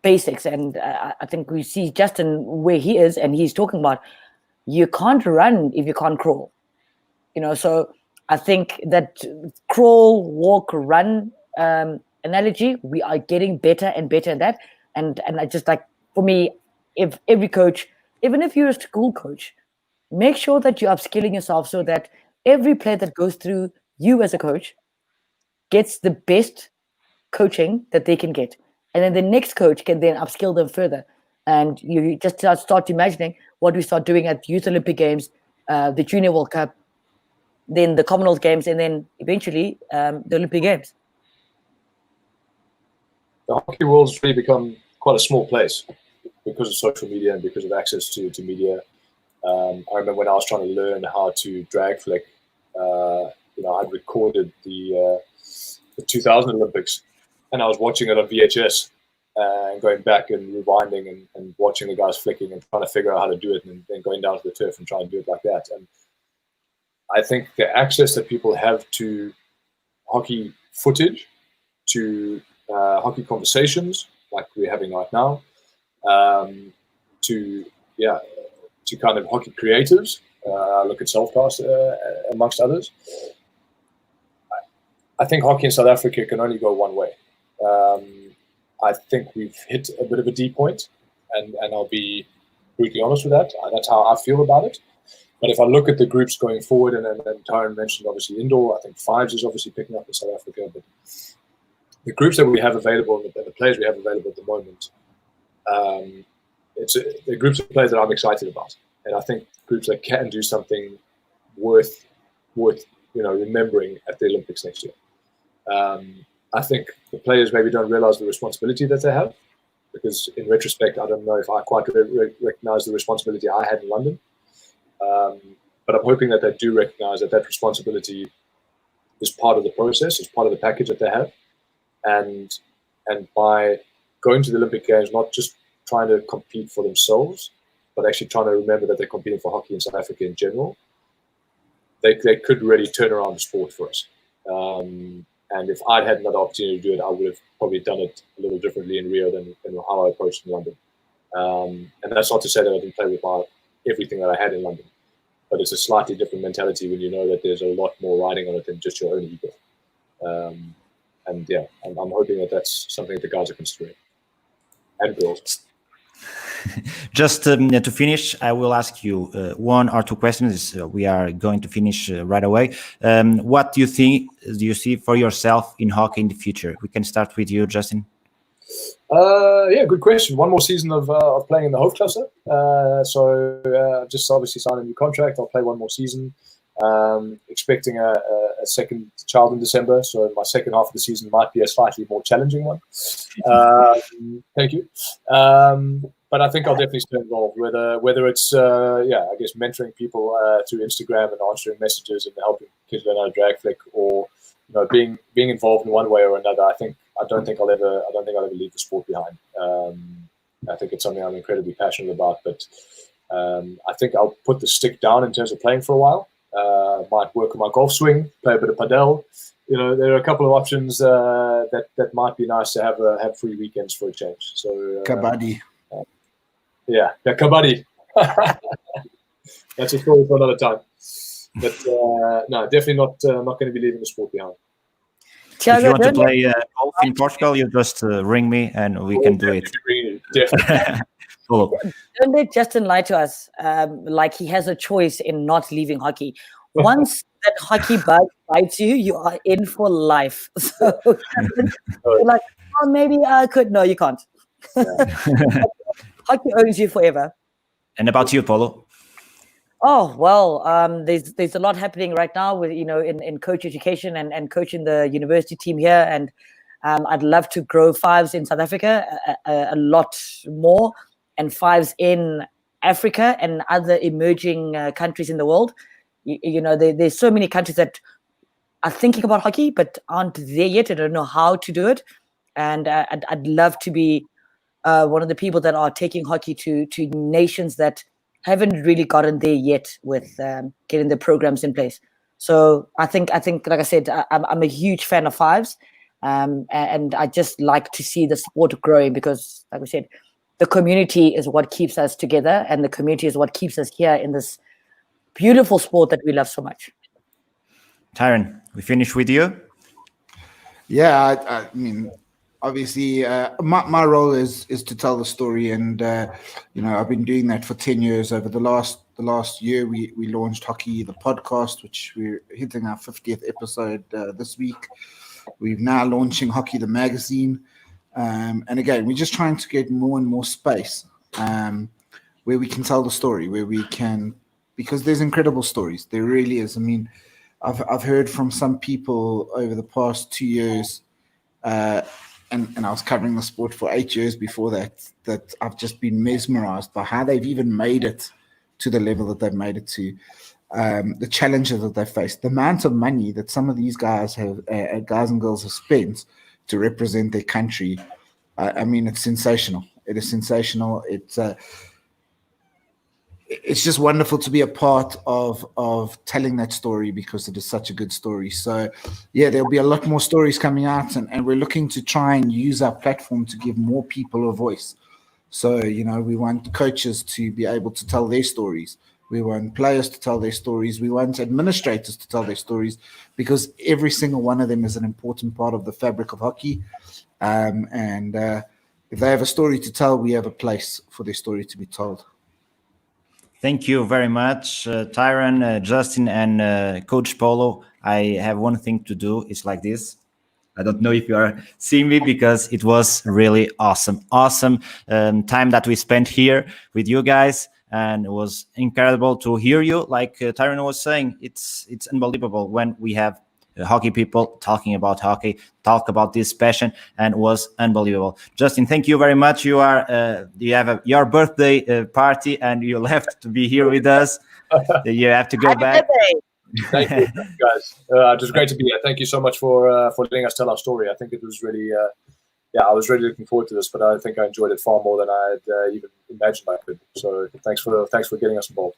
basics? And I think we see Justin where he is, and he's talking about you can't run if you can't crawl. So I think that crawl, walk, run analogy, we are getting better and better at that. And I just like, for me, if every coach, even if you're a school coach, make sure that you're upskilling yourself so that every player that goes through you as a coach gets the best coaching that they can get. And then the next coach can then upskill them further. And you just start imagining what we start doing at Youth Olympic Games, the Junior World Cup, then the Commonwealth Games, and then eventually the Olympic Games. The hockey world's really become quite a small place because of social media and because of access to media. I remember when I was trying to learn how to drag flick, I'd recorded the 2000 Olympics and I was watching it on VHS. and going back and rewinding and watching the guys flicking and trying to figure out how to do it, and then going down to the turf and trying to do it like that. And I think the access that people have to hockey footage, to hockey conversations like we're having right now, to kind of hockey creatives, look at Selfcast amongst others. I think hockey in South Africa can only go one way. I think we've hit a bit of a deep point, and I'll be brutally honest with that. That's how I feel about it. But if I look at the groups going forward, and Tyron mentioned obviously indoor, I think Fives is obviously picking up in South Africa. But the groups that we have available, and the players we have available at the moment, the groups of players that I'm excited about, and I think groups that can do something worth remembering at the Olympics next year. I think the players maybe don't realize the responsibility that they have, because in retrospect, I don't know if I quite recognize the responsibility I had in London. But I'm hoping that they do recognize that responsibility is part of the process, is part of the package that they have. And by going to the Olympic Games, not just trying to compete for themselves, but actually trying to remember that they're competing for hockey in South Africa in general, they could really turn around the sport for us. And if I'd had another opportunity to do it, I would have probably done it a little differently in Rio than how I approached in London. And that's not to say that I didn't play with everything that I had in London, but it's a slightly different mentality when you know that there's a lot more riding on it than just your own ego. I'm hoping that that's something that the guys are considering, and girls. Just to finish, I will ask you one or two questions. We are going to finish right away. What do you see for yourself in hockey in the future? We can start with you, Justin. Good question. One more season of playing in the Hoofdklasse. I've just obviously signed a new contract. I'll play one more season. Expecting a second child in December, so my second half of the season might be a slightly more challenging one. Thank you. But I think I'll definitely stay involved, whether it's I guess mentoring people through Instagram and answering messages and helping kids learn how to drag flick, or being involved in one way or another. I don't think I'll ever leave the sport behind. I think it's something I'm incredibly passionate about, but I think I'll put the stick down in terms of playing for a while. Might work on my golf swing, play a bit of padel. There are a couple of options that might be nice to have free weekends for a change. So Kabaddi. Kabaddi. That's a story for another time. But no, definitely not going to be leaving the sport behind. If you want to play golf in Portugal, you just ring me and we can do it. Definitely. Cool. Don't let Justin lie to us like he has a choice in not leaving hockey. Once that hockey bug bites you, you are in for life. So you're like, oh, maybe I could. No, you can't. Hockey owns you forever. And about you, Pholo? Oh, well, there's a lot happening right now with, in coach education and coaching the university team here. And I'd love to grow Fives in South Africa a lot more, and Fives in Africa and other emerging countries in the world. There's so many countries that are thinking about hockey but aren't there yet. I don't know how to do it. And I'd love to be one of the people that are taking hockey to nations that haven't really gotten there yet with getting the programs in place. So I think, like I said, I'm a huge fan of Fives, and I just like to see the sport growing because, like we said, the community is what keeps us together, and the community is what keeps us here in this beautiful sport that we love so much. Tyron, we finish with you? Yeah, I mean, obviously, my role is to tell the story, and I've been doing that for 10 years. Over the last year, we launched Hockey the podcast, which we're hitting our 50th episode this week. We're now launching Hockey the magazine, and again, we're just trying to get more and more space where we can tell the story, where we can, because there's incredible stories. There really is. I mean, I've heard from some people over the past 2 years. And I was covering the sport for 8 years before that I've just been mesmerized by how they've even made it to the level that they've made it to, the challenges that they faced, the amount of money that some of these guys and girls have spent to represent their country I mean, it's sensational. It is sensational. It's just wonderful to be a part of telling that story, because it is such a good story. So yeah, there'll be a lot more stories coming out, and we're looking to try and use our platform to give more people a voice. So, we want coaches to be able to tell their stories. We want players to tell their stories. We want administrators to tell their stories, because every single one of them is an important part of the fabric of hockey. And if they have a story to tell, we have a place for their story to be told. Thank you very much, Tyron, Justin, and Coach Pholo. I have one thing to do. It's like this. I don't know if you are seeing me, because it was really awesome time that we spent here with you guys, and it was incredible to hear you. Like Tyron was saying, it's unbelievable when we have hockey people talking about hockey, talk about this passion, and it was unbelievable. Justin, thank you very much. You have your birthday party, and you left to be here with us. You have to go Happy back. birthday. Thank you, guys. It was great to be here. Thank you so much for letting us tell our story. I think it was really, I was really looking forward to this, but I think I enjoyed it far more than I had even imagined I could. So thanks for getting us involved.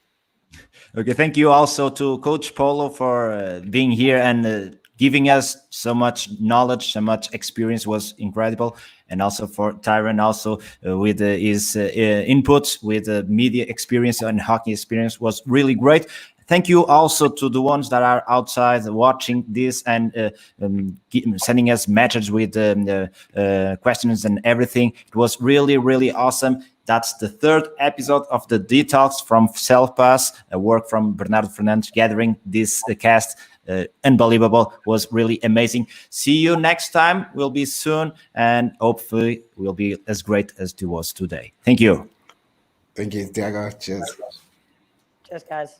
Okay, thank you also to Coach Pholo for being here and giving us so much knowledge, so much experience. Was incredible. And also for Tyron, also with his inputs, with media experience and hockey experience, was really great. Thank you also to the ones that are outside watching this and sending us messages with questions and everything. It was really, really awesome. That's the third episode of the Detox from Self-Pass, a work from Barnard Fernandes gathering this cast. Unbelievable, was really amazing. See you next time. We'll be soon, and hopefully we'll be as great as it was today. Thank you. Thank you, Thiago. Cheers. Cheers, guys.